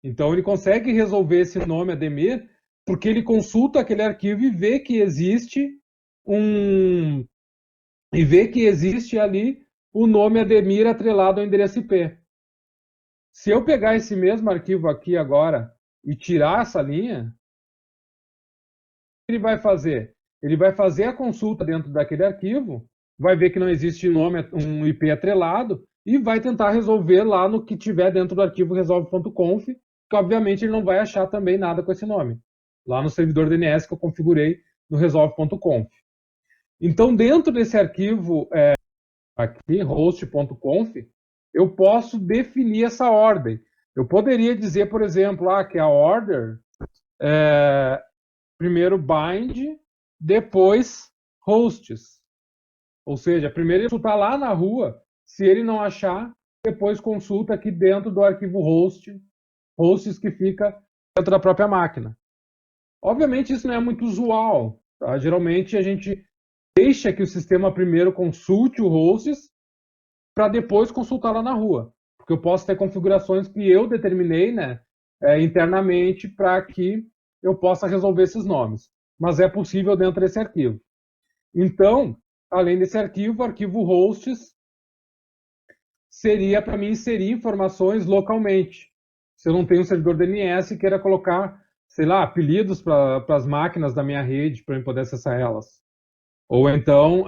Então ele consegue resolver esse nome Ademir porque ele consulta aquele arquivo e vê que existe ali o nome Ademir atrelado ao endereço IP. Se eu pegar esse mesmo arquivo aqui agora e tirar essa linha, o que ele vai fazer? Ele vai fazer a consulta dentro daquele arquivo, vai ver que não existe nome, um IP atrelado, e vai tentar resolver lá no que tiver dentro do arquivo resolve.conf, que obviamente ele não vai achar também nada com esse nome, lá no servidor DNS que eu configurei no resolve.conf. Então, dentro desse arquivo aqui, host.conf, eu posso definir essa ordem. Eu poderia dizer, por exemplo, que a order primeiro bind, depois hosts. Ou seja, primeiro ele consultar lá na rua, se ele não achar, depois consulta aqui dentro do arquivo hosts que fica dentro da própria máquina. Obviamente isso não é muito usual, tá? Geralmente a gente deixa que o sistema primeiro consulte o hosts para depois consultar lá na rua, porque eu posso ter configurações que eu determinei, né, internamente para que eu possa resolver esses nomes. Mas é possível dentro desse arquivo. Então, além desse arquivo, o arquivo hosts seria para mim inserir informações localmente. Se eu não tenho um servidor DNS e queira colocar, sei lá, apelidos para as máquinas da minha rede para eu poder acessar elas. Ou então,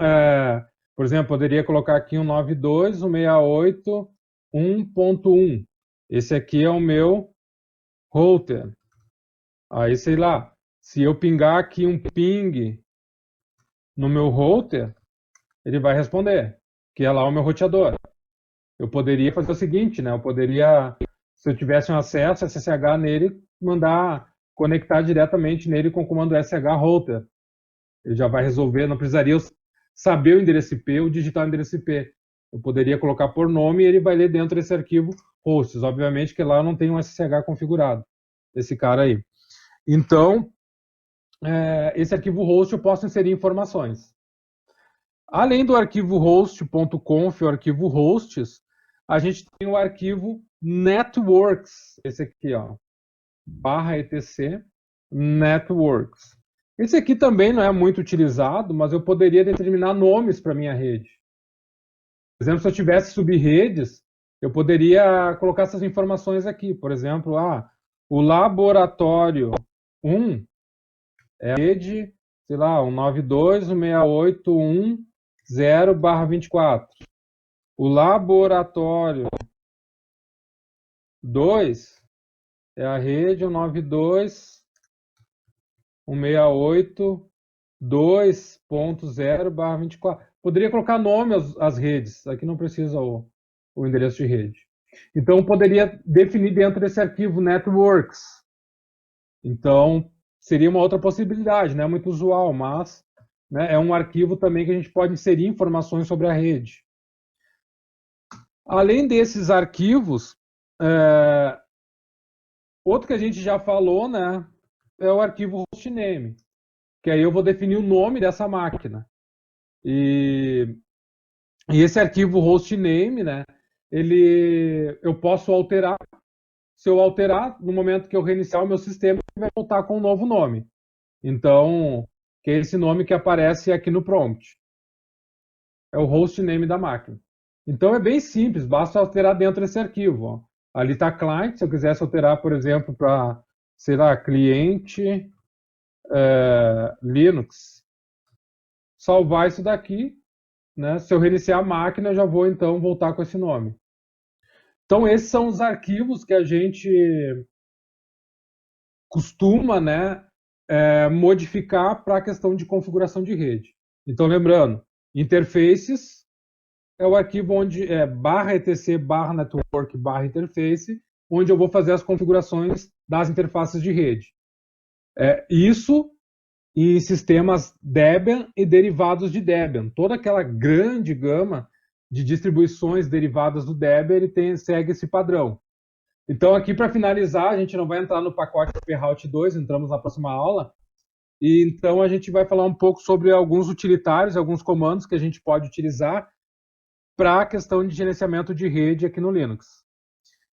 por exemplo, poderia colocar aqui 192.168.1.1. Esse aqui é o meu router. Aí, sei lá, se eu pingar aqui um ping no meu router, ele vai responder, que é lá o meu roteador. Eu poderia fazer o seguinte, né? Eu poderia, se eu tivesse um acesso SSH nele, mandar conectar diretamente nele com o comando SH router. Ele já vai resolver, não precisaria eu saber o endereço IP ou digitar o endereço IP. Eu poderia colocar por nome e ele vai ler dentro desse arquivo hosts. Obviamente que lá eu não tenho um SSH configurado, esse cara aí. Então, esse arquivo host eu posso inserir informações. Além do arquivo host.conf, o arquivo hosts, a gente tem o arquivo networks, esse aqui, ó, /etc networks. Esse aqui também não é muito utilizado, mas eu poderia determinar nomes para minha rede. Por exemplo, se eu tivesse subredes, eu poderia colocar essas informações aqui. Por exemplo, o laboratório 1 é a rede, sei lá, 192.168.1.0/24. O laboratório 2 é a rede 192.168.2.0/24. Poderia colocar nome às redes, aqui não precisa o endereço de rede. Então, poderia definir dentro desse arquivo networks. Então, seria uma outra possibilidade, não é muito usual, mas né, é um arquivo também que a gente pode inserir informações sobre a rede. Além desses arquivos, outro que a gente já falou, né, é o arquivo hostname, que aí eu vou definir o nome dessa máquina. E esse arquivo hostname, né, eu posso alterar. Se eu alterar, no momento que eu reiniciar o meu sistema, ele vai voltar com um novo nome. Então, que é esse nome que aparece aqui no prompt. É o hostname da máquina. Então é bem simples, basta alterar dentro desse arquivo. Ó. Ali está client, se eu quisesse alterar, por exemplo, para, sei lá, cliente Linux. Salvar isso daqui, né? Se eu reiniciar a máquina, eu já vou então voltar com esse nome. Então esses são os arquivos que a gente costuma, né, modificar para a questão de configuração de rede. Então lembrando, interfaces é o arquivo onde é /etc/network/interface, onde eu vou fazer as configurações das interfaces de rede. Isso em sistemas Debian e derivados de Debian. Toda aquela grande gama de distribuições derivadas do Debian, ele segue esse padrão. Então, aqui para finalizar, a gente não vai entrar no pacote Perrout 2, entramos na próxima aula. E então a gente vai falar um pouco sobre alguns utilitários, alguns comandos que a gente pode utilizar para a questão de gerenciamento de rede aqui no Linux.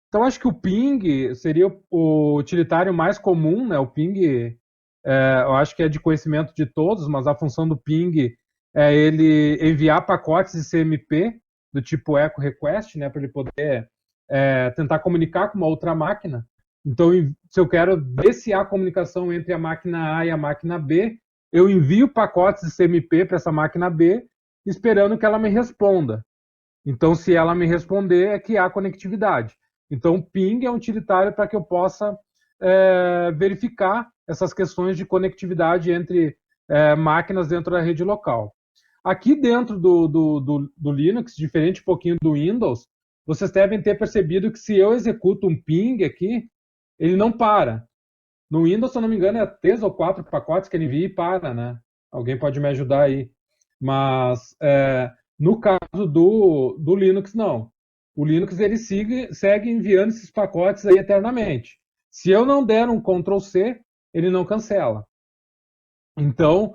Então, acho que o ping seria o utilitário mais comum, né? O ping, eu acho que é de conhecimento de todos, mas a função do ping é ele enviar pacotes de CMP do tipo echo request, né? Para ele poder tentar comunicar com uma outra máquina. Então, se eu quero ver se há comunicação entre a máquina A e a máquina B, eu envio pacotes de CMP para essa máquina B, esperando que ela me responda. Então, se ela me responder, é que há conectividade. Então, o ping é um utilitário para que eu possa verificar essas questões de conectividade entre máquinas dentro da rede local. Aqui dentro do Linux, diferente um pouquinho do Windows, vocês devem ter percebido que se eu executo um ping aqui, ele não para. No Windows, se eu não me engano, é 3 ou 4 pacotes que ele envia e para, né? Alguém pode me ajudar aí. Mas no caso do Linux, não. O Linux ele segue enviando esses pacotes aí eternamente. Se eu não der um Ctrl+C, ele não cancela. Então,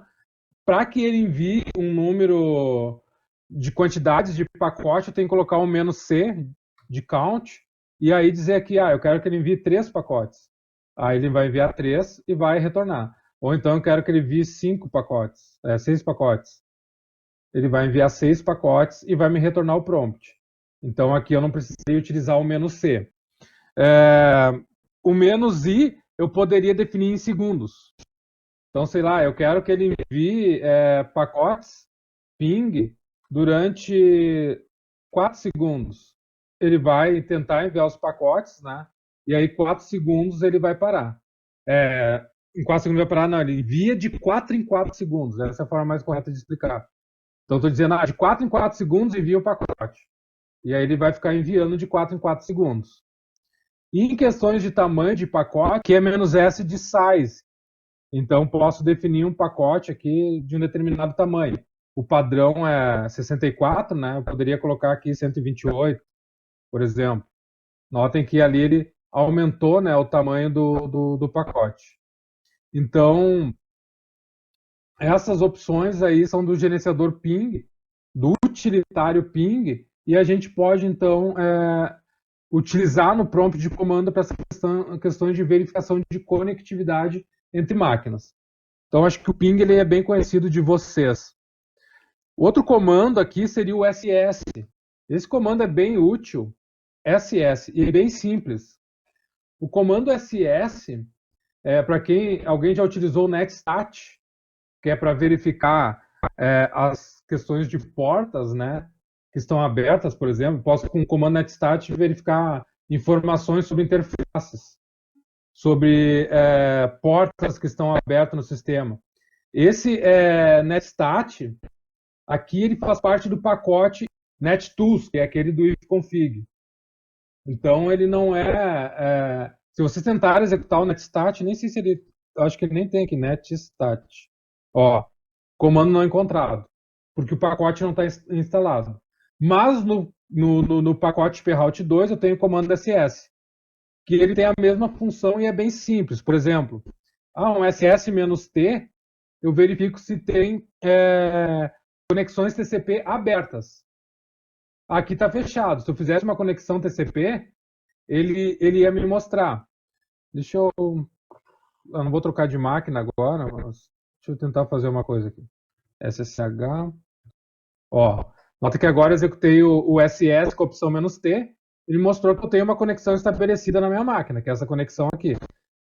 para que ele envie um número de quantidades de pacote, eu tenho que colocar um "-c" de count e aí dizer aqui, eu quero que ele envie 3 pacotes. Aí ele vai enviar 3 e vai retornar. Ou então eu quero que ele envie 5 pacotes, 6 pacotes. Ele vai enviar 6 pacotes e vai me retornar o prompt. Então aqui eu não precisei utilizar o "-c". O "-i" eu poderia definir em segundos. Então, sei lá, eu quero que ele envie pacotes ping durante 4 segundos. Ele vai tentar enviar os pacotes, né? E aí 4 segundos ele vai parar. Em 4 segundos ele vai parar, não, ele envia de 4 em 4 segundos. Essa é a forma mais correta de explicar. Então, estou dizendo, de 4 em 4 segundos envia o pacote. E aí ele vai ficar enviando de 4 em 4 segundos. E em questões de tamanho de pacote, que é "-s" de size. Então, posso definir um pacote aqui de um determinado tamanho. O padrão é 64, né? Eu poderia colocar aqui 128, por exemplo. Notem que ali ele aumentou, né, o tamanho do pacote. Então, essas opções aí são do gerenciador ping, do utilitário ping, e a gente pode, então, utilizar no prompt de comando para essa questões de verificação de conectividade entre máquinas. Então, acho que o ping ele é bem conhecido de vocês. Outro comando aqui seria o SS. Esse comando é bem útil, SS, e é bem simples. O comando SS, para quem alguém já utilizou o netstat, que é para verificar as questões de portas, né, que estão abertas, por exemplo, posso com o comando netstat verificar informações sobre interfaces, sobre portas que estão abertas no sistema. Esse netstat, aqui ele faz parte do pacote nettools, que é aquele do ifconfig. Então ele não se você tentar executar o netstat, nem sei se ele, acho que ele nem tem aqui netstat. Ó, comando não encontrado, porque o pacote não está instalado. Mas no pacote Perrault 2 eu tenho o comando SS, que ele tem a mesma função e é bem simples. Por exemplo, um SS-T, eu verifico se tem conexões TCP abertas. Aqui está fechado. Se eu fizesse uma conexão TCP, ele ia me mostrar. Deixa eu... Eu não vou trocar de máquina agora, mas deixa eu tentar fazer uma coisa aqui. SSH. Ó, nota que agora eu executei o SS com a opção "-t. Ele mostrou que eu tenho uma conexão estabelecida na minha máquina, que é essa conexão aqui.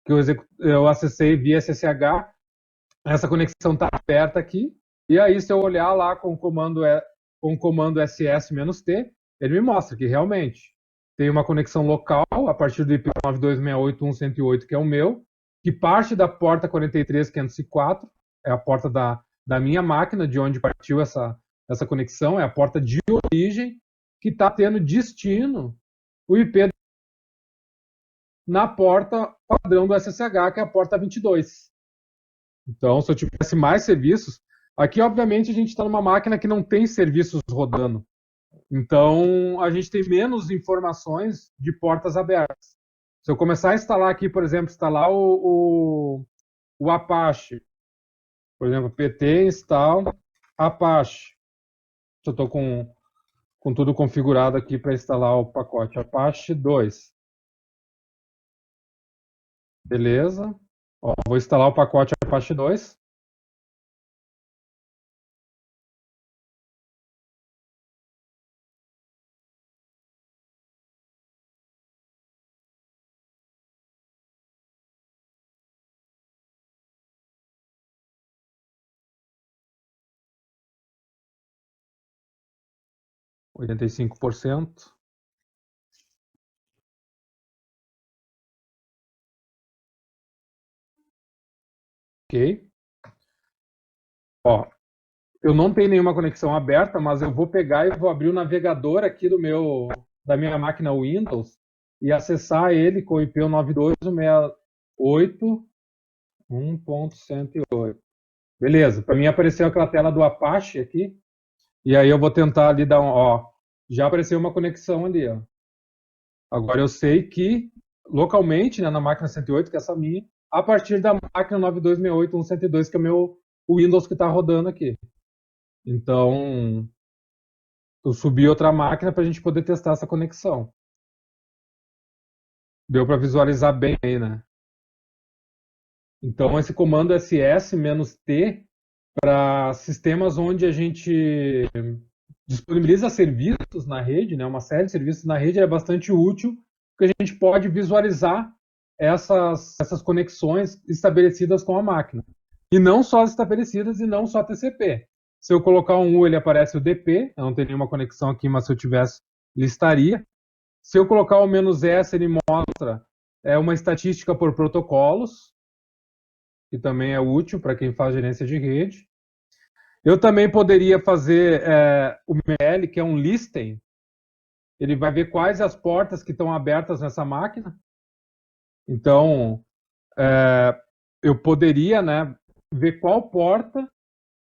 Que eu acessei via SSH. Essa conexão está aberta aqui. E aí, se eu olhar lá com o comando SS-T, ele me mostra que realmente tem uma conexão local a partir do IP 92.68.108, que é o meu, que parte da porta 43.504, é a porta da minha máquina, de onde partiu essa conexão, é a porta de origem, que está tendo destino o IP na porta padrão do SSH, que é a porta 22. Então, se eu tivesse mais serviços, aqui, obviamente, a gente está numa máquina que não tem serviços rodando. Então, a gente tem menos informações de portas abertas. Se eu começar a instalar aqui, por exemplo, instalar o Apache, por exemplo, pt install Apache. Eu estou com tudo configurado aqui para instalar o pacote Apache 2. Beleza. Ó, vou instalar o pacote Apache 2. % 85%. Ok. Ó, eu não tenho nenhuma conexão aberta, mas eu vou pegar e vou abrir o navegador aqui da minha máquina Windows e acessar ele com o IP 92.168.1.108. Beleza, para mim apareceu aquela tela do Apache aqui, e aí eu vou tentar ali dar já apareceu uma conexão ali, ó. Agora eu sei que localmente, né, na máquina 108, que é essa minha, a partir da máquina 92.68.1.102, que é o Windows que está rodando aqui. Então, eu subi outra máquina para a gente poder testar essa conexão. Deu para visualizar bem aí, né? Então, esse comando SS-T para sistemas onde a gente disponibiliza serviços na rede, né? Uma série de serviços na rede é bastante útil, porque a gente pode visualizar essas conexões estabelecidas com a máquina. E não só as estabelecidas e não só TCP. Se eu colocar um U, ele aparece o DP, eu não tenho nenhuma conexão aqui, mas se eu tivesse, listaria. Se eu colocar o "-s", ele mostra uma estatística por protocolos, que também é útil para quem faz gerência de rede. Eu também poderia fazer o ML, que é um listing. Ele vai ver quais as portas que estão abertas nessa máquina. Então, eu poderia, né, ver qual porta,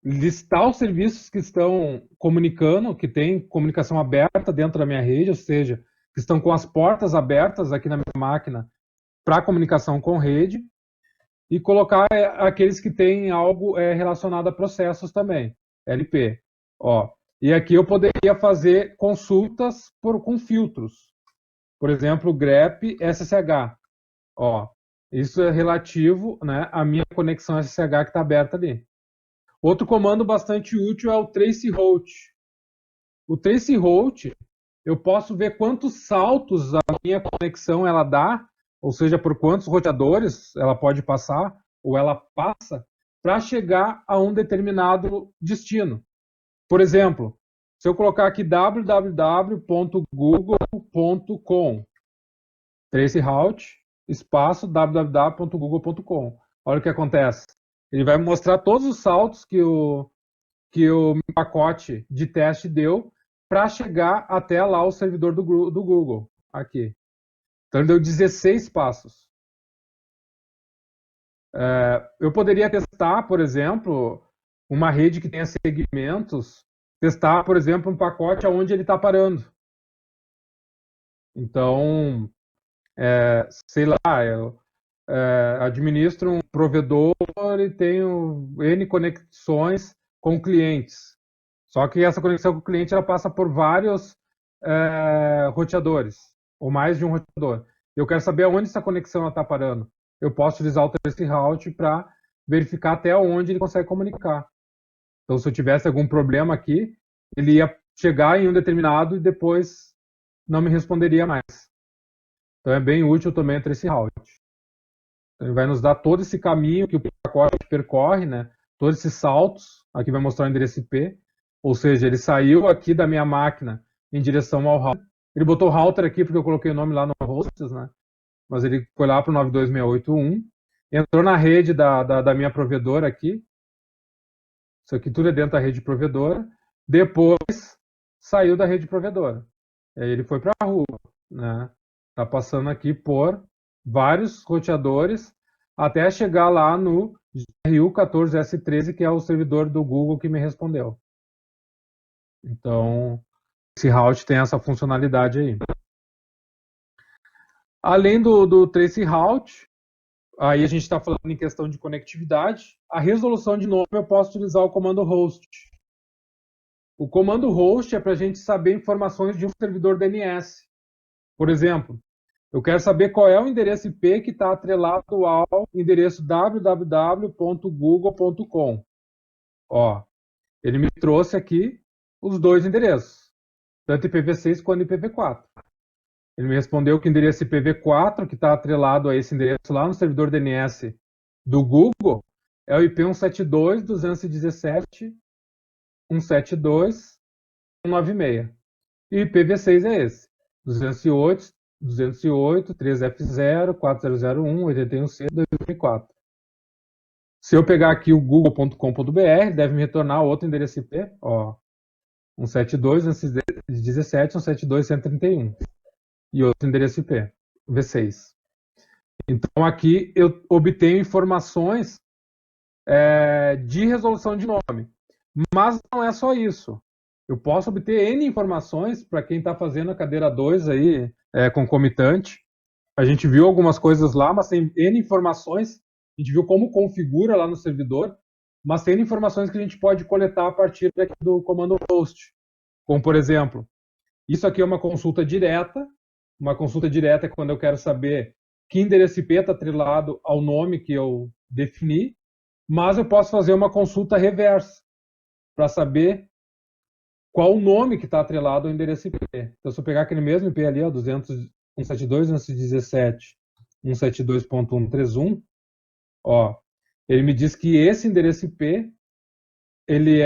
listar os serviços que estão comunicando, que tem comunicação aberta dentro da minha rede, ou seja, que estão com as portas abertas aqui na minha máquina para comunicação com rede, e colocar aqueles que têm algo relacionado a processos também, LP. Ó, e aqui eu poderia fazer consultas com filtros. Por exemplo, grep SSH. Ó, isso é relativo, né, à minha conexão SSH que está aberta ali. Outro comando bastante útil é o traceroute. O traceroute, eu posso ver quantos saltos a minha conexão ela dá, ou seja, por quantos roteadores ela pode passar, ou ela passa, para chegar a um determinado destino. Por exemplo, se eu colocar aqui www.google.com, traceroute, espaço www.google.com. Olha o que acontece. Ele vai mostrar todos os saltos que o pacote de teste deu para chegar até lá o servidor do Google. Aqui. Então ele deu 16 passos. Eu poderia testar, por exemplo, uma rede que tenha segmentos, testar, por exemplo, um pacote aonde ele está parando. Então, sei lá, eu administro um provedor e tenho N conexões com clientes. Só que essa conexão com o cliente ela passa por vários roteadores, ou mais de um roteador. Eu quero saber aonde essa conexão está parando. Eu posso utilizar o traceroute para verificar até onde ele consegue comunicar. Então, se eu tivesse algum problema aqui, ele ia chegar em um determinado e depois não me responderia mais. Então, é bem útil também o traceroute. Ele vai nos dar todo esse caminho que o pacote percorre, né? Todos esses saltos. Aqui vai mostrar o endereço IP. Ou seja, ele saiu aqui da minha máquina em direção ao router. Ele botou router aqui porque eu coloquei o nome lá no hosts, né? Mas ele foi lá para o 92681. Entrou na rede da minha provedora aqui. Isso aqui tudo é dentro da rede provedora. Depois saiu da rede provedora. Aí ele foi para a rua, né? Tá passando aqui por vários roteadores até chegar lá no RU14S13, que é o servidor do Google que me respondeu. Então, esse route tem essa funcionalidade aí. Além do traceroute, aí a gente está falando em questão de conectividade, a resolução de nome eu posso utilizar o comando host. O comando host é para a gente saber informações de um servidor DNS. Por exemplo, eu quero saber qual é o endereço IP que está atrelado ao endereço www.google.com. Ó, ele me trouxe aqui os dois endereços, tanto IPv6 quanto IPv4. Ele me respondeu que o endereço IPv4, que está atrelado a esse endereço lá no servidor DNS do Google, é o IP 172.217.172.196. E o IPv6 é esse, 208, 3F0, 4001, 81C, 2004. Se eu pegar aqui o google.com.br, deve me retornar outro endereço IP, ó, 172.117, 172.131. E outro endereço IP, V6. Então aqui eu obtenho informações de resolução de nome. Mas não é só isso. Eu posso obter N informações para quem está fazendo a cadeira 2 aí, concomitante. A gente viu algumas coisas lá, mas tem N informações. A gente viu como configura lá no servidor, mas tem N informações que a gente pode coletar a partir daqui do comando host. Como, por exemplo, isso aqui é uma consulta direta. Uma consulta direta é quando eu quero saber que endereço IP está atrelado ao nome que eu defini, mas eu posso fazer uma consulta reversa para saber qual o nome que está atrelado ao endereço IP. Então, se eu pegar aquele mesmo IP ali, ó, 172.117.172.131, ó, Ele me diz que esse endereço IP ele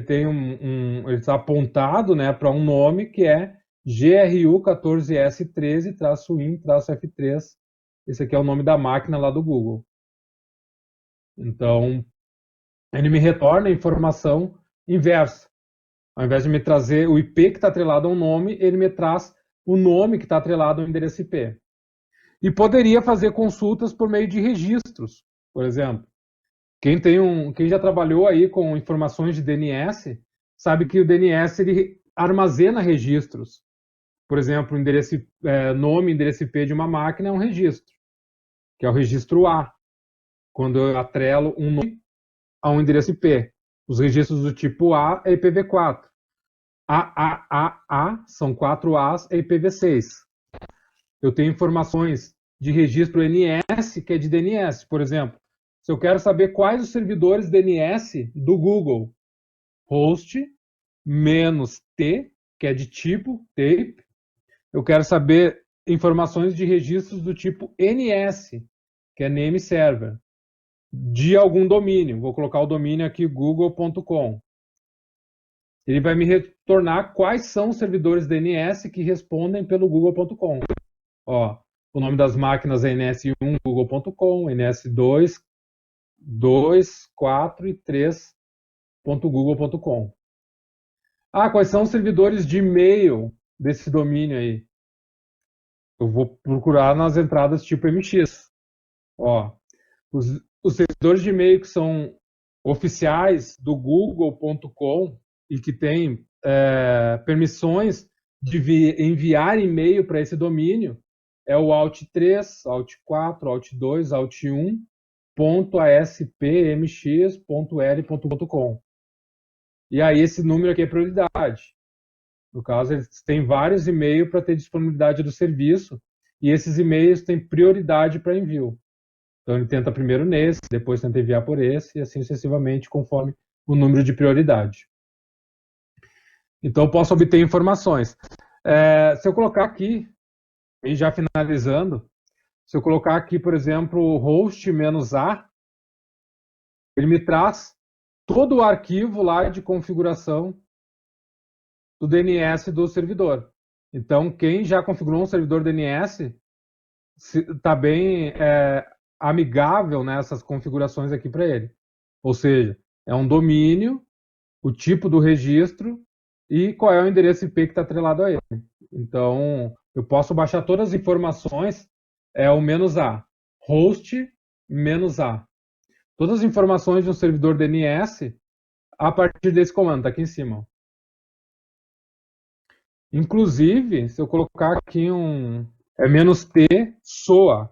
tem ele está apontado, né, para um nome que é GRU14S13-IN-F3. Esse aqui é o nome da máquina lá do Google. Então, ele me retorna a informação inversa. Ao invés de me trazer o IP que está atrelado a um nome, ele me traz o nome que está atrelado ao endereço IP. E poderia fazer consultas por meio de registros, por exemplo. Quem já trabalhou aí com informações de DNS, sabe que o DNS ele armazena registros. Por exemplo, nome, endereço IP de uma máquina é um registro, que é o registro A, quando eu atrelo um nome a um endereço IP. Os registros do tipo A é IPv4. A são 4 As é IPv6. Eu tenho informações de registro NS, que é de DNS, por exemplo. Se eu quero saber quais os servidores DNS do Google, host -t, que é de tipo tape. Eu quero saber informações de registros do tipo NS, que é name server, de algum domínio. Vou colocar o domínio aqui google.com. Ele vai me retornar quais são os servidores DNS que respondem pelo google.com. Ó, o nome das máquinas é NS1 google.com, NS2 2, 4 e 3.google.com. Quais são os servidores de e-mail desse domínio aí? Eu vou procurar nas entradas tipo MX. Ó, os servidores de e-mail que são oficiais do google.com e que têm permissões de enviar e-mail para esse domínio é o alt3, alt4, alt2, alt1, .aspmx.l.com. E aí esse número aqui é prioridade. No caso, eles têm vários e-mails para ter disponibilidade do serviço e esses e-mails têm prioridade para envio. Então ele tenta primeiro nesse, depois tenta enviar por esse e assim sucessivamente conforme o número de prioridade. Então eu posso obter informações. Se eu colocar aqui, e já finalizando, se eu colocar aqui, por exemplo, host-a, ele me traz todo o arquivo lá de configuração do DNS do servidor. Então, quem já configurou um servidor DNS está bem amigável nessas configurações aqui para ele. Ou seja, é um domínio, o tipo do registro e qual é o endereço IP que está atrelado a ele. Então, eu posso baixar todas as informações, o "-a", host -a. Todas as informações de um servidor DNS a partir desse comando, está aqui em cima. Inclusive, se eu colocar aqui -t SOA,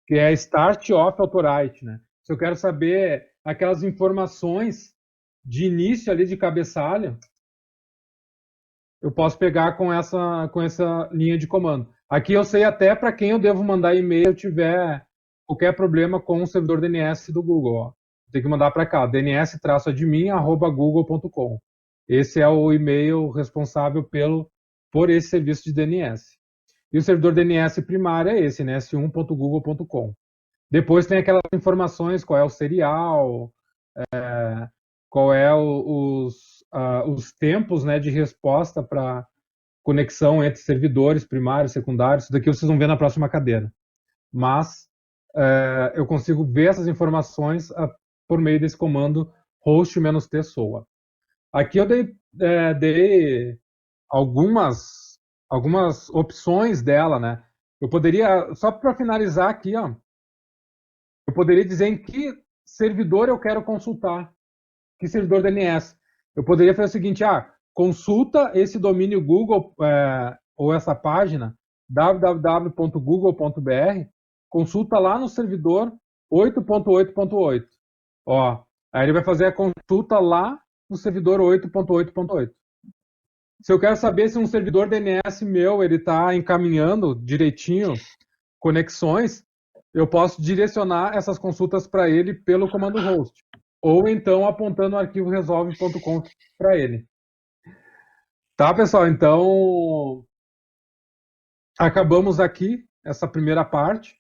que é Start Off Authority, né? Se eu quero saber aquelas informações de início ali de cabeçalho, eu posso pegar com essa linha de comando. Aqui eu sei até para quem eu devo mandar e-mail se eu tiver qualquer problema com o servidor DNS do Google. Ó. Tem que mandar para cá, dns-admin@google.com. Esse é o e-mail responsável por esse serviço de DNS. E o servidor DNS primário é esse, ns1.google.com. Depois tem aquelas informações, qual é o serial, qual é os tempos, né, de resposta para conexão entre servidores primários, secundários. Isso daqui vocês vão ver na próxima cadeira. Mas eu consigo ver essas informações por meio desse comando host-t SOA. Aqui eu dei algumas opções dela, né? Eu poderia, só para finalizar aqui, ó, eu poderia dizer em que servidor eu quero consultar, que servidor DNS. Eu poderia fazer o seguinte, consulta esse domínio Google ou essa página www.google.br, consulta lá no servidor 8.8.8. Ó, aí ele vai fazer a consulta lá no servidor 8.8.8. Se eu quero saber se um servidor DNS meu ele está encaminhando direitinho conexões, eu posso direcionar essas consultas para ele pelo comando host. Ou então apontando o arquivo resolve.conf para ele. Tá, pessoal? Então, acabamos aqui essa primeira parte.